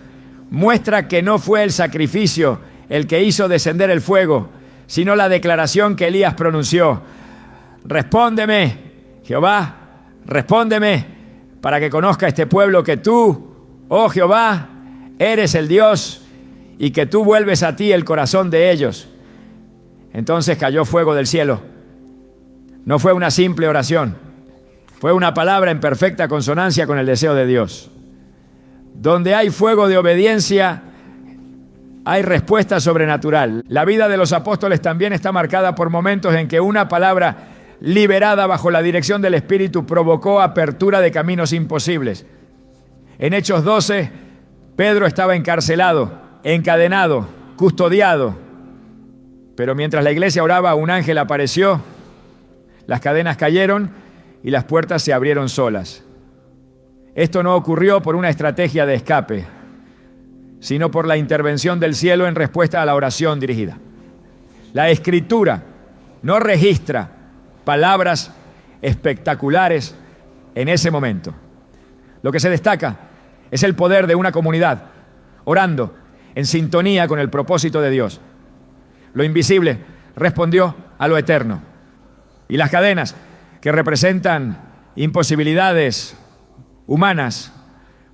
muestra que no fue el sacrificio el que hizo descender el fuego, sino la declaración que Elías pronunció: respóndeme, Jehová, respóndeme, para que conozca este pueblo que tú, oh Jehová, eres el Dios y que tú vuelves a ti el corazón de ellos. Entonces cayó fuego del cielo. No fue una simple oración, Fue una palabra en perfecta consonancia con el deseo de Dios. Donde hay fuego de obediencia, hay respuesta sobrenatural. La vida de los apóstoles también está marcada por momentos en que una palabra liberada bajo la dirección del Espíritu provocó apertura de caminos imposibles. En Hechos 12, Pedro estaba encarcelado, encadenado, custodiado. Pero mientras la iglesia oraba, un ángel apareció, las cadenas cayeron y las puertas se abrieron solas. Esto no ocurrió por una estrategia de escape, sino por la intervención del cielo en respuesta a la oración dirigida. La Escritura no registra palabras espectaculares en ese momento. Lo que se destaca es el poder de una comunidad orando en sintonía con el propósito de Dios. Lo invisible respondió a lo eterno. Y las cadenas que representan imposibilidades humanas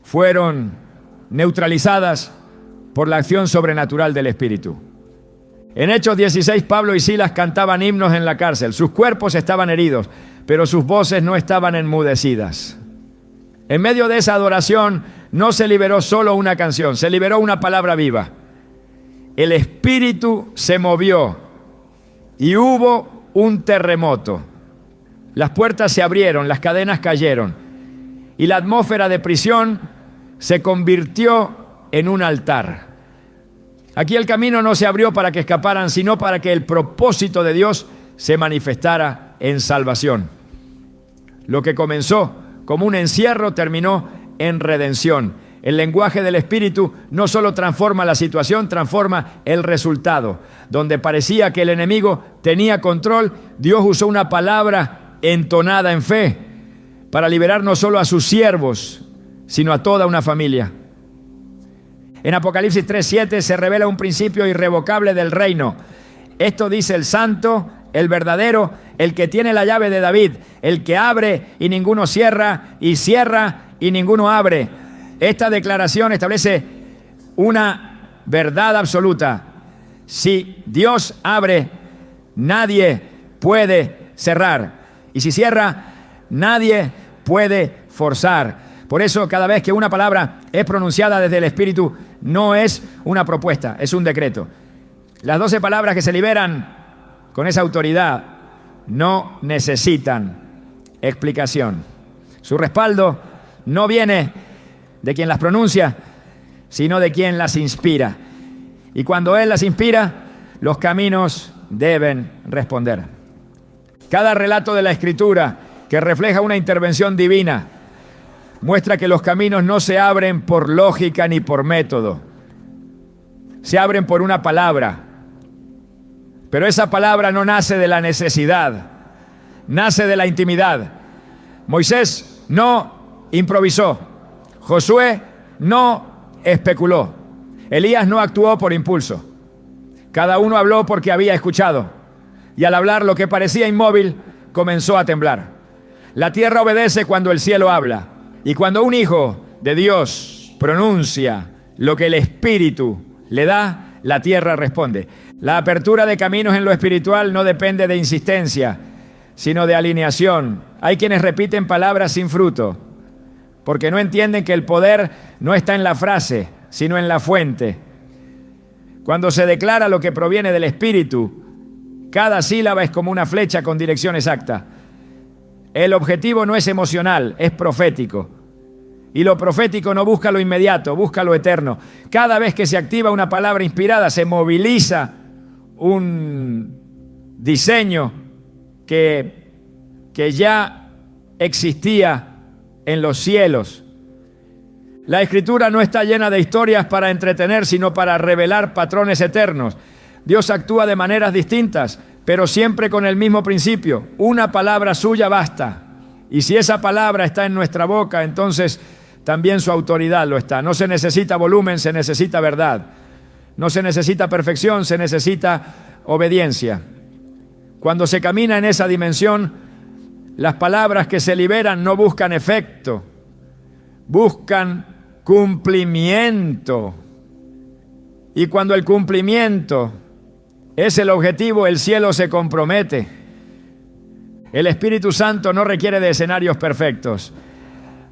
fueron neutralizadas por la acción sobrenatural del Espíritu. En Hechos 16, Pablo y Silas cantaban himnos en la cárcel. Sus cuerpos estaban heridos, pero sus voces no estaban enmudecidas. En medio de esa adoración no se liberó solo una canción, se liberó una palabra viva. El Espíritu se movió y hubo un terremoto. Las puertas se abrieron, las cadenas cayeron y la atmósfera de prisión se convirtió en un altar. Aquí el camino no se abrió para que escaparan, sino para que el propósito de Dios se manifestara en salvación. Lo que comenzó como un encierro terminó en redención. El lenguaje del Espíritu no solo transforma la situación, transforma el resultado. Donde parecía que el enemigo tenía control, Dios usó una palabra entonada en fe para liberar no solo a sus siervos, sino a toda una familia. En Apocalipsis 3:7 se revela un principio irrevocable del reino. Esto dice el santo, el verdadero, el que tiene la llave de David, el que abre y ninguno cierra, y cierra y ninguno abre. Esta declaración establece una verdad absoluta. Si Dios abre, nadie puede cerrar. Y si cierra, nadie puede forzar. Por eso, cada vez que una palabra es pronunciada desde el Espíritu, no es una propuesta, es un decreto. Las 12 palabras que se liberan con esa autoridad no necesitan explicación. Su respaldo no viene de quien las pronuncia, sino de quien las inspira. Y cuando Él las inspira, los caminos deben responder. Cada relato de la Escritura que refleja una intervención divina muestra que los caminos no se abren por lógica ni por método. Se abren por una palabra. Pero esa palabra no nace de la necesidad, nace de la intimidad. Moisés no improvisó. Josué no especuló. Elías no actuó por impulso. Cada uno habló porque había escuchado. Y al hablar lo que parecía inmóvil comenzó a temblar. La tierra obedece cuando el cielo habla. Y cuando un hijo de Dios pronuncia lo que el Espíritu le da, la tierra responde. La apertura de caminos en lo espiritual no depende de insistencia, sino de alineación. Hay quienes repiten palabras sin fruto, porque no entienden que el poder no está en la frase, sino en la fuente. Cuando se declara lo que proviene del Espíritu, cada sílaba es como una flecha con dirección exacta. El objetivo no es emocional, es profético. Y lo profético no busca lo inmediato, busca lo eterno. Cada vez que se activa una palabra inspirada, se moviliza un diseño que ya existía en los cielos. La Escritura no está llena de historias para entretener, sino para revelar patrones eternos. Dios actúa de maneras distintas, pero siempre con el mismo principio. Una palabra suya basta. Y si esa palabra está en nuestra boca, entonces también su autoridad lo está. No se necesita volumen, se necesita verdad. No se necesita perfección, se necesita obediencia. Cuando se camina en esa dimensión, las palabras que se liberan no buscan efecto, buscan cumplimiento. Y cuando el cumplimiento es el objetivo, el cielo se compromete. El Espíritu Santo no requiere de escenarios perfectos.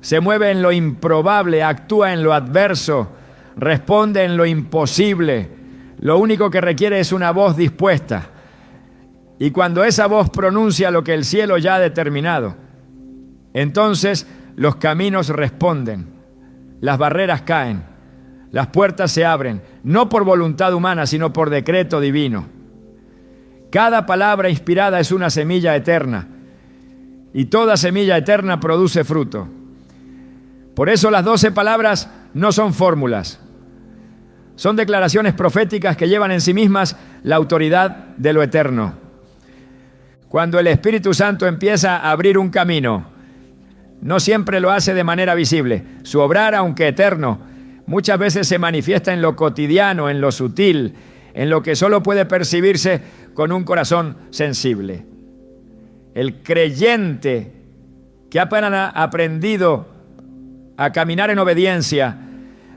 Se mueve en lo improbable, actúa en lo adverso, responde en lo imposible. Lo único que requiere es una voz dispuesta. Y cuando esa voz pronuncia lo que el cielo ya ha determinado, entonces los caminos responden, las barreras caen, las puertas se abren, no por voluntad humana, sino por decreto divino. Cada palabra inspirada es una semilla eterna, y toda semilla eterna produce fruto. Por eso las 12 palabras no son fórmulas, son declaraciones proféticas que llevan en sí mismas la autoridad de lo eterno. Cuando el Espíritu Santo empieza a abrir un camino, no siempre lo hace de manera visible. Su obrar, aunque eterno, muchas veces se manifiesta en lo cotidiano, en lo sutil, en lo que solo puede percibirse con un corazón sensible. El creyente que apenas ha aprendido a caminar en obediencia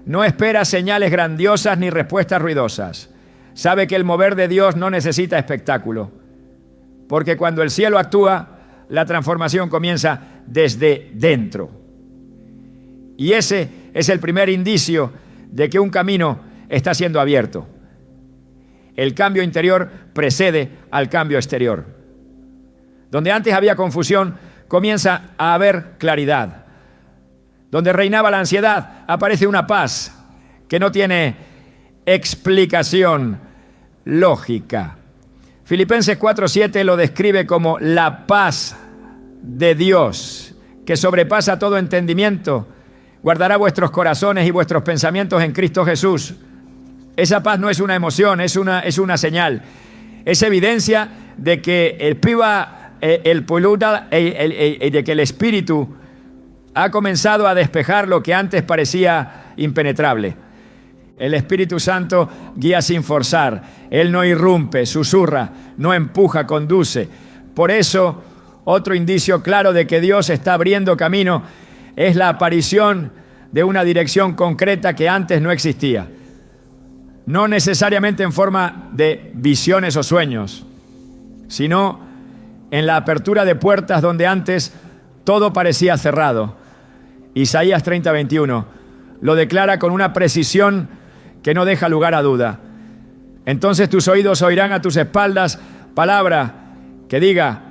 no espera señales grandiosas ni respuestas ruidosas. Sabe que el mover de Dios no necesita espectáculo, porque cuando el cielo actúa, la transformación comienza desde dentro. Y ese es el primer indicio de que un camino está siendo abierto. El cambio interior precede al cambio exterior. Donde antes había confusión, comienza a haber claridad. Donde reinaba la ansiedad, aparece una paz que no tiene explicación lógica. Filipenses 4:7 lo describe como la paz de Dios, que sobrepasa todo entendimiento, guardará vuestros corazones y vuestros pensamientos en Cristo Jesús. Esa paz no es una emoción, es una señal. Es evidencia de que de que el Espíritu ha comenzado a despejar lo que antes parecía impenetrable. El Espíritu Santo guía sin forzar. Él no irrumpe, susurra, no empuja, conduce. Por eso, otro indicio claro de que Dios está abriendo camino es la aparición de una dirección concreta que antes no existía. No necesariamente en forma de visiones o sueños, sino en la apertura de puertas donde antes todo parecía cerrado. Isaías 30:21 lo declara con una precisión que no deja lugar a duda. Entonces tus oídos oirán a tus espaldas palabra que diga: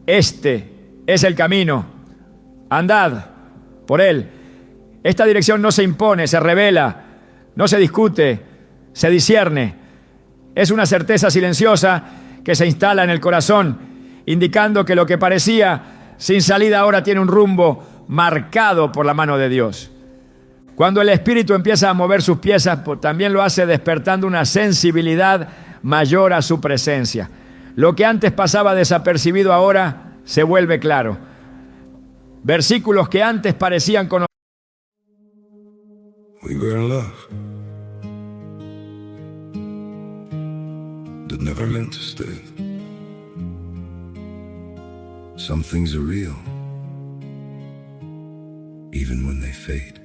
este es el camino, andad por él. Esta dirección no se impone, se revela, no se discute, se discierne. Es una certeza silenciosa que se instala en el corazón, indicando que lo que parecía sin salida ahora tiene un rumbo marcado por la mano de Dios. Cuando el Espíritu empieza a mover sus piezas, también lo hace despertando una sensibilidad mayor a su presencia. Lo que antes pasaba desapercibido ahora se vuelve claro. Versículos que antes parecían conocidos. We were in love that never meant to stay. Some things are real, even when they fade.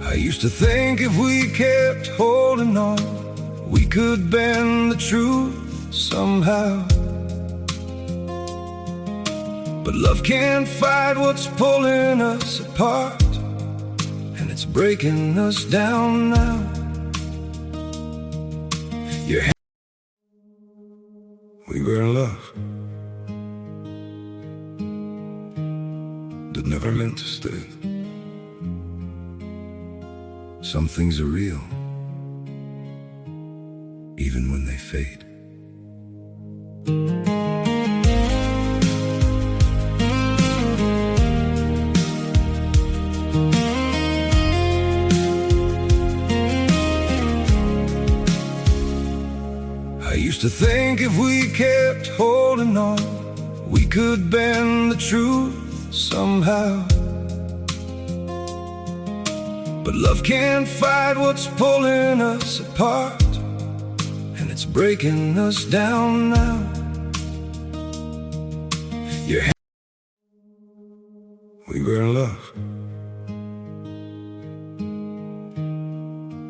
I used to think if we kept holding on, we could bend the truth somehow. But love can't fight what's pulling us apart, and it's breaking us down now. We were in love that never meant to stay. Some things are real, even when they fade. I used to think if we kept holding on, we could bend the truth somehow. But love can't fight what's pulling us apart, and it's breaking us down now. We were in love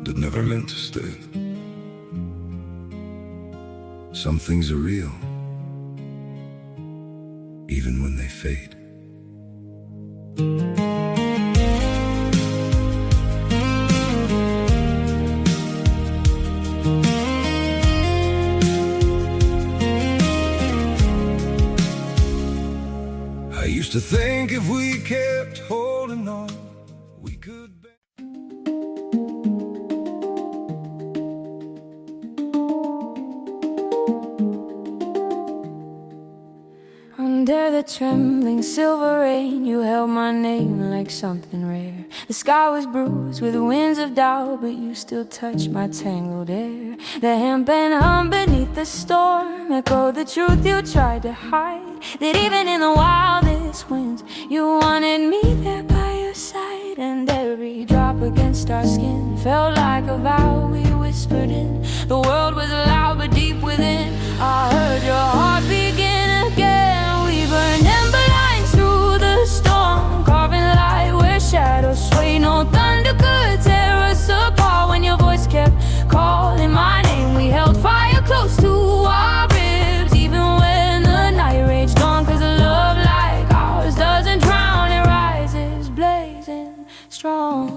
that never meant to stay. Some things are real, even when they fade. I used to think if we kept holding on, we could. Under the trembling silver rain, you held my name like something rare. The sky was bruised with winds of doubt, but you still touched my tangled hair. The hempen hum beneath the storm echoed the truth you tried to hide, that even in the wildest winds, you wanted me there by your side. And every drop against our skin felt like a vow we whispered in. The world was loud but deep within, I heard your heart begin again. We burned ember lines through the storm, carving light where shadows sway. No thunder could tear us apart when your voice kept calling my name. We held fire close to our ribs, even when the night raged on. 'Cause a love like ours doesn't drown, it rises blazing strong.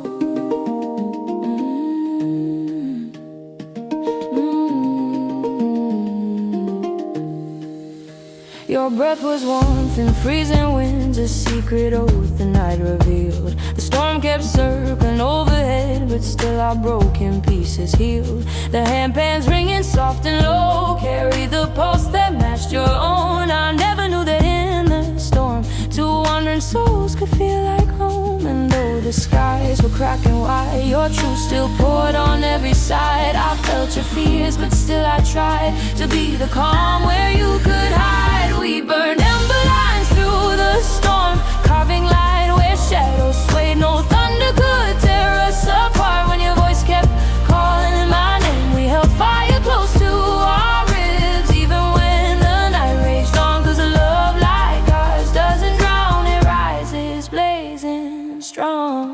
Your breath was warmth in freezing winds, a secret oath the night revealed. The storm kept circling overhead, but still our broken pieces healed. The handpans ringing soft and low carried the pulse that matched your own. I never knew that in the storm two wandering souls could feel like home. And though the skies were cracking wide, your truth still poured on every side. I felt your fears, but still I tried to be the calm where you could hide. We burned ember lines through the storm, carving light where shadows swayed. No thunder could tear us apart when your voice kept calling my name. We held fire close to our ribs, even when the night raged on. 'Cause a love like ours doesn't drown, it rises blazing strong.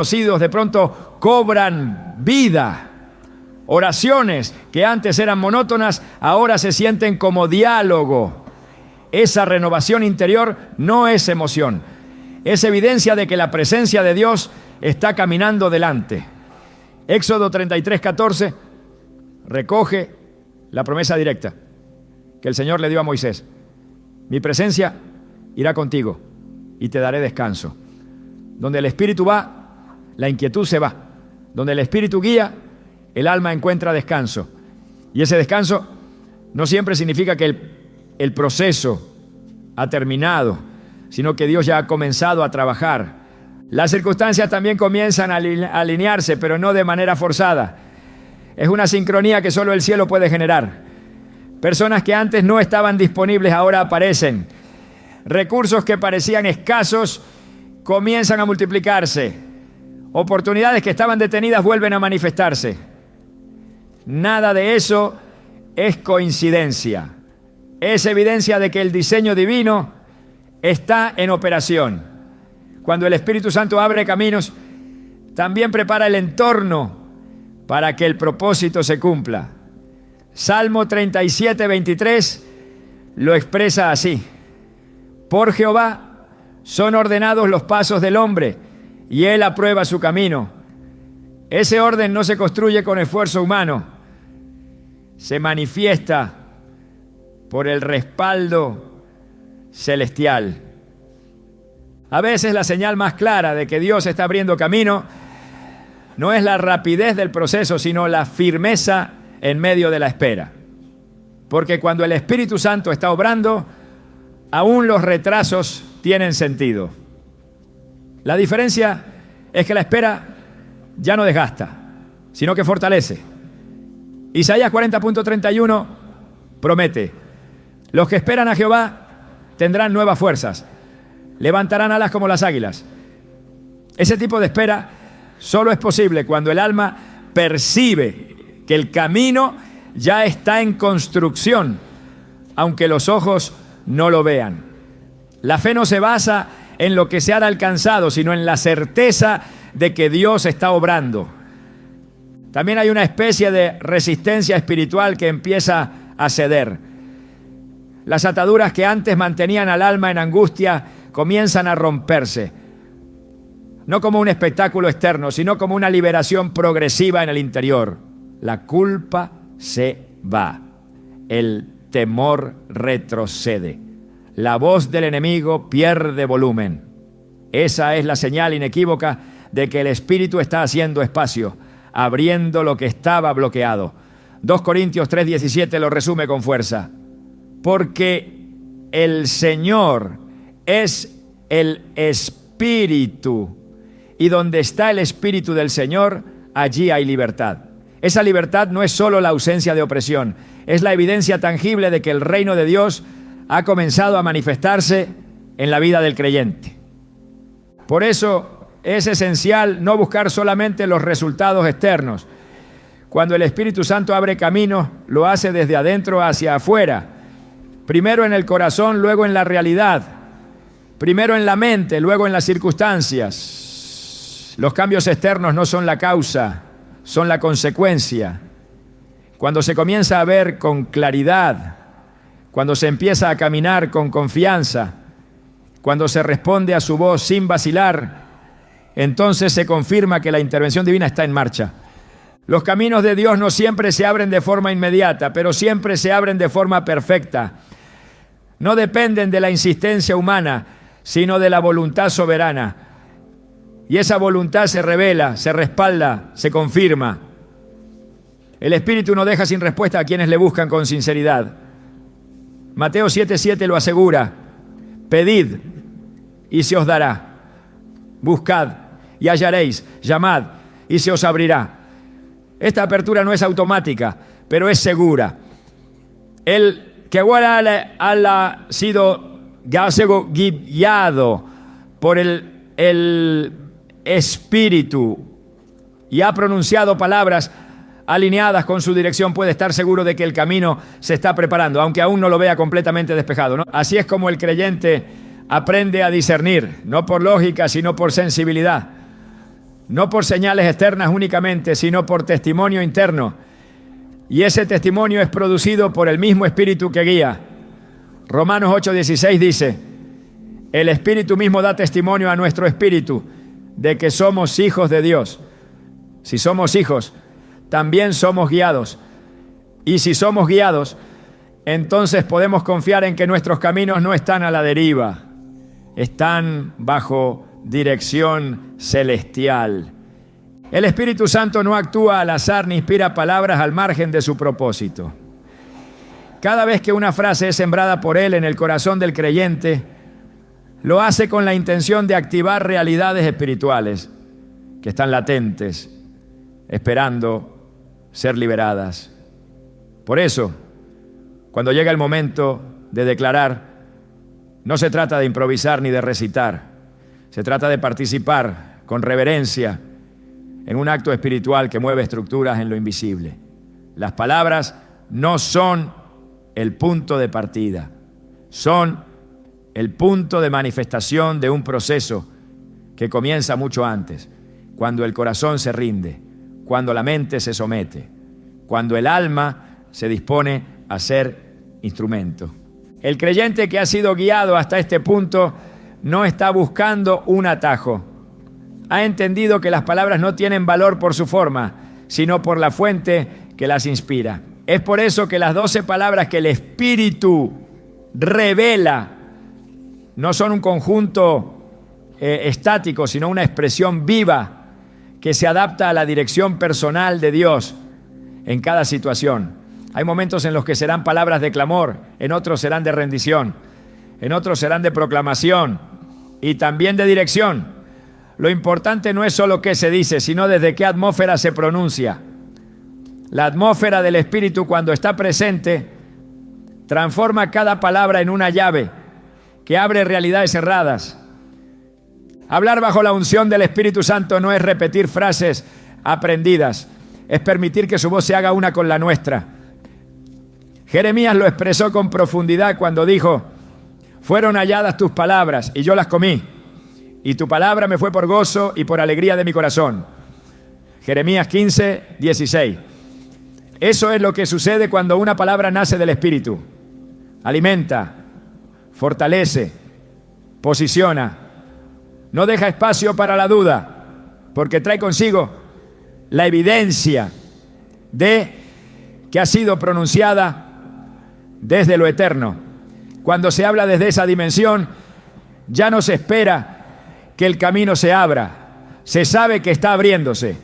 Conocidos de pronto cobran vida. Oraciones que antes eran monótonas, ahora se sienten como diálogo. Esa renovación interior no es emoción, es evidencia de que la presencia de Dios está caminando delante. Éxodo 33:14 recoge la promesa directa que el Señor le dio a Moisés. Mi presencia irá contigo y te daré descanso. Donde el Espíritu va, la inquietud se va. Donde el Espíritu guía, el alma encuentra descanso. Y ese descanso no siempre significa que el proceso ha terminado, sino que Dios ya ha comenzado a trabajar. Las circunstancias también comienzan a alinearse, pero no de manera forzada. Es una sincronía que solo el cielo puede generar. Personas que antes no estaban disponibles ahora aparecen. Recursos que parecían escasos comienzan a multiplicarse. Oportunidades que estaban detenidas vuelven a manifestarse. Nada de eso es coincidencia. Es evidencia de que el diseño divino está en operación. Cuando el Espíritu Santo abre caminos, también prepara el entorno para que el propósito se cumpla. Salmo 37:23 lo expresa así: por Jehová son ordenados los pasos del hombre, y Él aprueba su camino. Ese orden no se construye con esfuerzo humano, se manifiesta por el respaldo celestial. A veces la señal más clara de que Dios está abriendo camino no es la rapidez del proceso, sino la firmeza en medio de la espera. Porque cuando el Espíritu Santo está obrando, aún los retrasos tienen sentido. La diferencia es que la espera ya no desgasta, sino que fortalece. Isaías 40:31 promete: los que esperan a Jehová tendrán nuevas fuerzas, levantarán alas como las águilas. Ese tipo de espera Solo es posible cuando el alma percibe que el camino ya está en construcción, aunque los ojos no lo vean. La fe no se basa en lo que se ha alcanzado, sino en la certeza de que Dios está obrando. También hay una especie de resistencia espiritual que empieza a ceder. Las ataduras que antes mantenían al alma en angustia comienzan a romperse. No como un espectáculo externo, sino como una liberación progresiva en el interior. La culpa se va. El temor retrocede. La voz del enemigo pierde volumen. Esa es la señal inequívoca de que el Espíritu está haciendo espacio, abriendo lo que estaba bloqueado. 2 Corintios 3:17 lo resume con fuerza. Porque el Señor es el Espíritu, y donde está el Espíritu del Señor, allí hay libertad. Esa libertad no es solo la ausencia de opresión, es la evidencia tangible de que el reino de Dios ha comenzado a manifestarse en la vida del creyente. Por eso es esencial no buscar solamente los resultados externos. Cuando el Espíritu Santo abre caminos, lo hace desde adentro hacia afuera. Primero en el corazón, luego en la realidad. Primero en la mente, luego en las circunstancias. Los cambios externos no son la causa, son la consecuencia. Cuando se comienza a ver con claridad, cuando se empieza a caminar con confianza, cuando se responde a su voz sin vacilar, entonces se confirma que la intervención divina está en marcha. Los caminos de Dios no siempre se abren de forma inmediata, pero siempre se abren de forma perfecta. No dependen de la insistencia humana, sino de la voluntad soberana. Y esa voluntad se revela, se respalda, se confirma. El Espíritu no deja sin respuesta a quienes le buscan con sinceridad. Mateo 7:7 lo asegura: pedid y se os dará, buscad y hallaréis, llamad y se os abrirá. Esta apertura no es automática, pero es segura. El que ahora ha sido guiado por el Espíritu y ha pronunciado palabras alineadas con su dirección, puede estar seguro de que el camino se está preparando, aunque aún no lo vea completamente despejado, ¿no? Así es como el creyente aprende a discernir, no por lógica, sino por sensibilidad, no por señales externas únicamente, sino por testimonio interno. Y ese testimonio es producido por el mismo Espíritu que guía. Romanos 8:16 dice: el Espíritu mismo da testimonio a nuestro espíritu de que somos hijos de Dios. Si somos hijos, también somos guiados. Y si somos guiados, entonces podemos confiar en que nuestros caminos no están a la deriva, están bajo dirección celestial. El Espíritu Santo no actúa al azar ni inspira palabras al margen de su propósito. Cada vez que una frase es sembrada por Él en el corazón del creyente, lo hace con la intención de activar realidades espirituales que están latentes, esperando ser liberadas. Por eso, cuando llega el momento de declarar, no se trata de improvisar ni de recitar, se trata de participar con reverencia en un acto espiritual que mueve estructuras en lo invisible. Las palabras no son el punto de partida, son el punto de manifestación de un proceso que comienza mucho antes, cuando el corazón se rinde, cuando la mente se somete, cuando el alma se dispone a ser instrumento. El creyente que ha sido guiado hasta este punto no está buscando un atajo. Ha entendido que las palabras no tienen valor por su forma, sino por la fuente que las inspira. Es por eso que las 12 palabras que el Espíritu revela no son un conjunto estático, sino una expresión viva que se adapta a la dirección personal de Dios en cada situación. Hay momentos en los que serán palabras de clamor, en otros serán de rendición, en otros serán de proclamación y también de dirección. Lo importante no es solo qué se dice, sino desde qué atmósfera se pronuncia. La atmósfera del Espíritu, cuando está presente, transforma cada palabra en una llave que abre realidades cerradas. Hablar bajo la unción del Espíritu Santo no es repetir frases aprendidas, es permitir que su voz se haga una con la nuestra. Jeremías lo expresó con profundidad cuando dijo: fueron halladas tus palabras y yo las comí, y tu palabra me fue por gozo y por alegría de mi corazón. Jeremías 15, 16. Eso es lo que sucede cuando una palabra nace del Espíritu. Alimenta, fortalece, posiciona. No deja espacio para la duda, porque trae consigo la evidencia de que ha sido pronunciada desde lo eterno. Cuando se habla desde esa dimensión, ya no se espera que el camino se abra, se sabe que está abriéndose.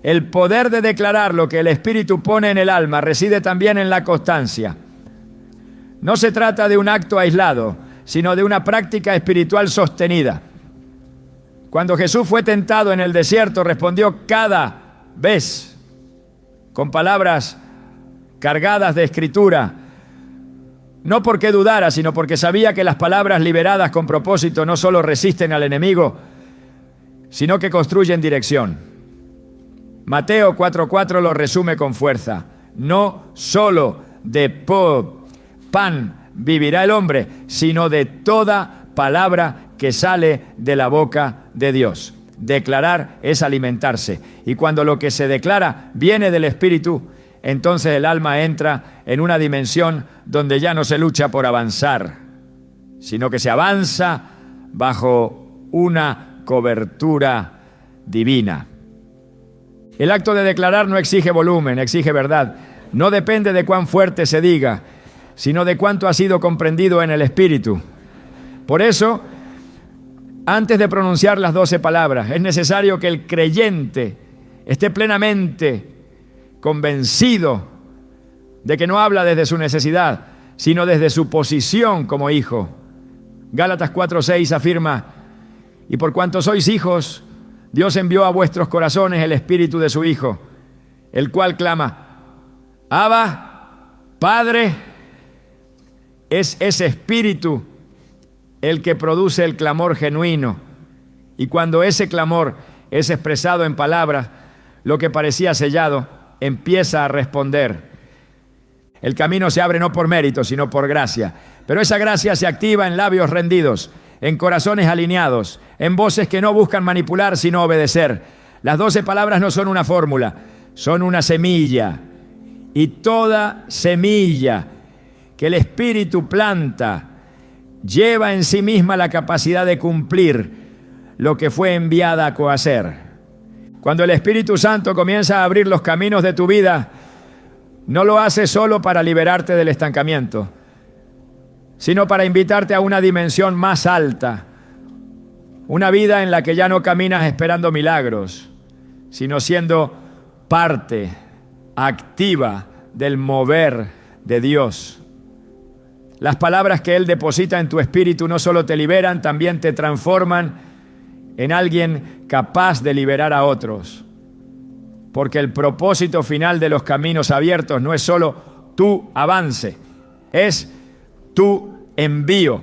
El poder de declarar lo que el Espíritu pone en el alma reside también en la constancia. No se trata de un acto aislado, sino de una práctica espiritual sostenida. Cuando Jesús fue tentado en el desierto, respondió cada vez con palabras cargadas de escritura, no porque dudara, sino porque sabía que las palabras liberadas con propósito no solo resisten al enemigo, sino que construyen dirección. Mateo 4:4 lo resume con fuerza: no solo de pan vivirá el hombre, sino de toda palabra que sale de la boca de Dios. Declarar es alimentarse, y cuando lo que se declara viene del Espíritu, entonces el alma entra en una dimensión donde ya no se lucha por avanzar, sino que se avanza bajo una cobertura divina. El acto de declarar no exige volumen, exige verdad. No depende de cuán fuerte se diga, sino de cuánto ha sido comprendido en el Espíritu. Por eso, antes de pronunciar las 12 palabras, es necesario que el creyente esté plenamente convencido de que no habla desde su necesidad, sino desde su posición como hijo. Gálatas 4:6 afirma: y por cuanto sois hijos, Dios envió a vuestros corazones el Espíritu de su Hijo, el cual clama: Abba, Padre. Es ese Espíritu el que produce el clamor genuino. Y cuando ese clamor es expresado en palabras, lo que parecía sellado empieza a responder. El camino se abre no por mérito, sino por gracia. Pero esa gracia se activa en labios rendidos, en corazones alineados, en voces que no buscan manipular, sino obedecer. Las 12 palabras no son una fórmula, son una semilla. Y toda semilla que el Espíritu planta lleva en sí misma la capacidad de cumplir lo que fue enviada a cohacer. Cuando el Espíritu Santo comienza a abrir los caminos de tu vida, no lo hace solo para liberarte del estancamiento, sino para invitarte a una dimensión más alta, una vida en la que ya no caminas esperando milagros, sino siendo parte activa del mover de Dios. Las palabras que Él deposita en tu espíritu no solo te liberan, también te transforman en alguien capaz de liberar a otros. Porque el propósito final de los caminos abiertos no es solo tu avance, es tu envío.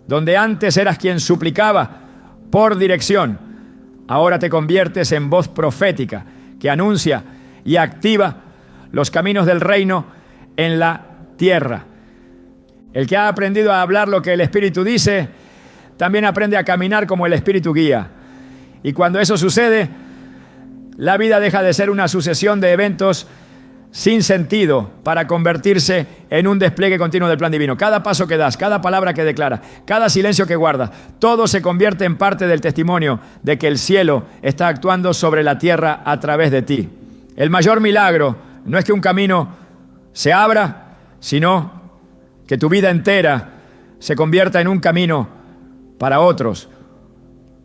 Donde antes eras quien suplicaba por dirección, ahora te conviertes en voz profética que anuncia y activa los caminos del reino en la tierra. El que ha aprendido a hablar lo que el Espíritu dice, también aprende a caminar como el Espíritu guía. Y cuando eso sucede, la vida deja de ser una sucesión de eventos sin sentido para convertirse en un despliegue continuo del plan divino. Cada paso que das, cada palabra que declaras, cada silencio que guardas, todo se convierte en parte del testimonio de que el cielo está actuando sobre la tierra a través de ti. El mayor milagro no es que un camino se abra, sino que tu vida entera se convierta en un camino para otros.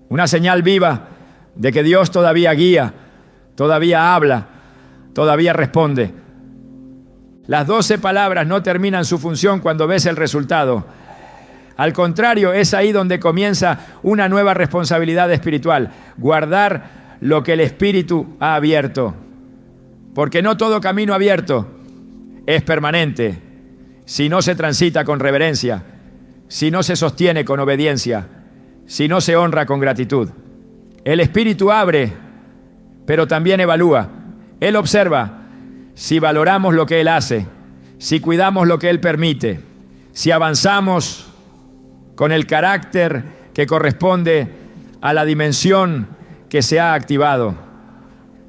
Una señal viva de que Dios todavía guía, todavía habla, todavía responde. Las 12 palabras no terminan su función cuando ves el resultado. Al contrario, es ahí donde comienza una nueva responsabilidad espiritual: guardar lo que el Espíritu ha abierto. Porque no todo camino abierto es permanente si no se transita con reverencia, si no se sostiene con obediencia, si no se honra con gratitud. El Espíritu abre, pero también evalúa. Él observa si valoramos lo que Él hace, si cuidamos lo que Él permite, si avanzamos con el carácter que corresponde a la dimensión que se ha activado.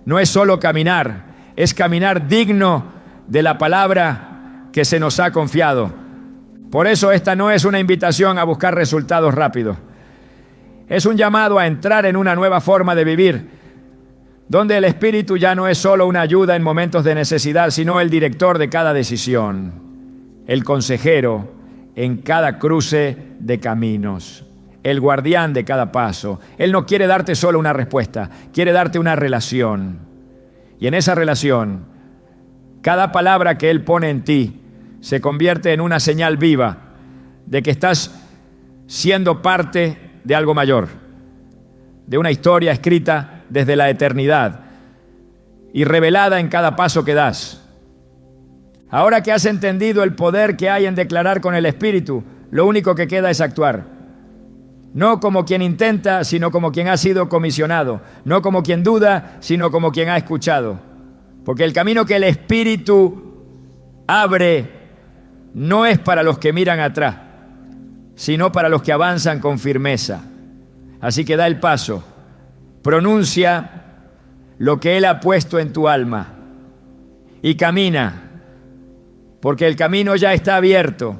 No es solo caminar, es caminar digno de la palabra que se nos ha confiado. Por eso esta no es una invitación a buscar resultados rápidos. Es un llamado a entrar en una nueva forma de vivir, donde el Espíritu ya no es solo una ayuda en momentos de necesidad, sino el director de cada decisión, el consejero en cada cruce de caminos, el guardián de cada paso. Él no quiere darte solo una respuesta, quiere darte una relación. Y en esa relación, cada palabra que Él pone en ti se convierte en una señal viva de que estás siendo parte de algo mayor, de una historia escrita desde la eternidad y revelada en cada paso que das. Ahora que has entendido el poder que hay en declarar con el Espíritu, lo único que queda es actuar. No como quien intenta, sino como quien ha sido comisionado. No como quien duda, sino como quien ha escuchado. Porque el camino que el Espíritu abre no es para los que miran atrás, sino para los que avanzan con firmeza. Así que da el paso, pronuncia lo que Él ha puesto en tu alma y camina, porque el camino ya está abierto.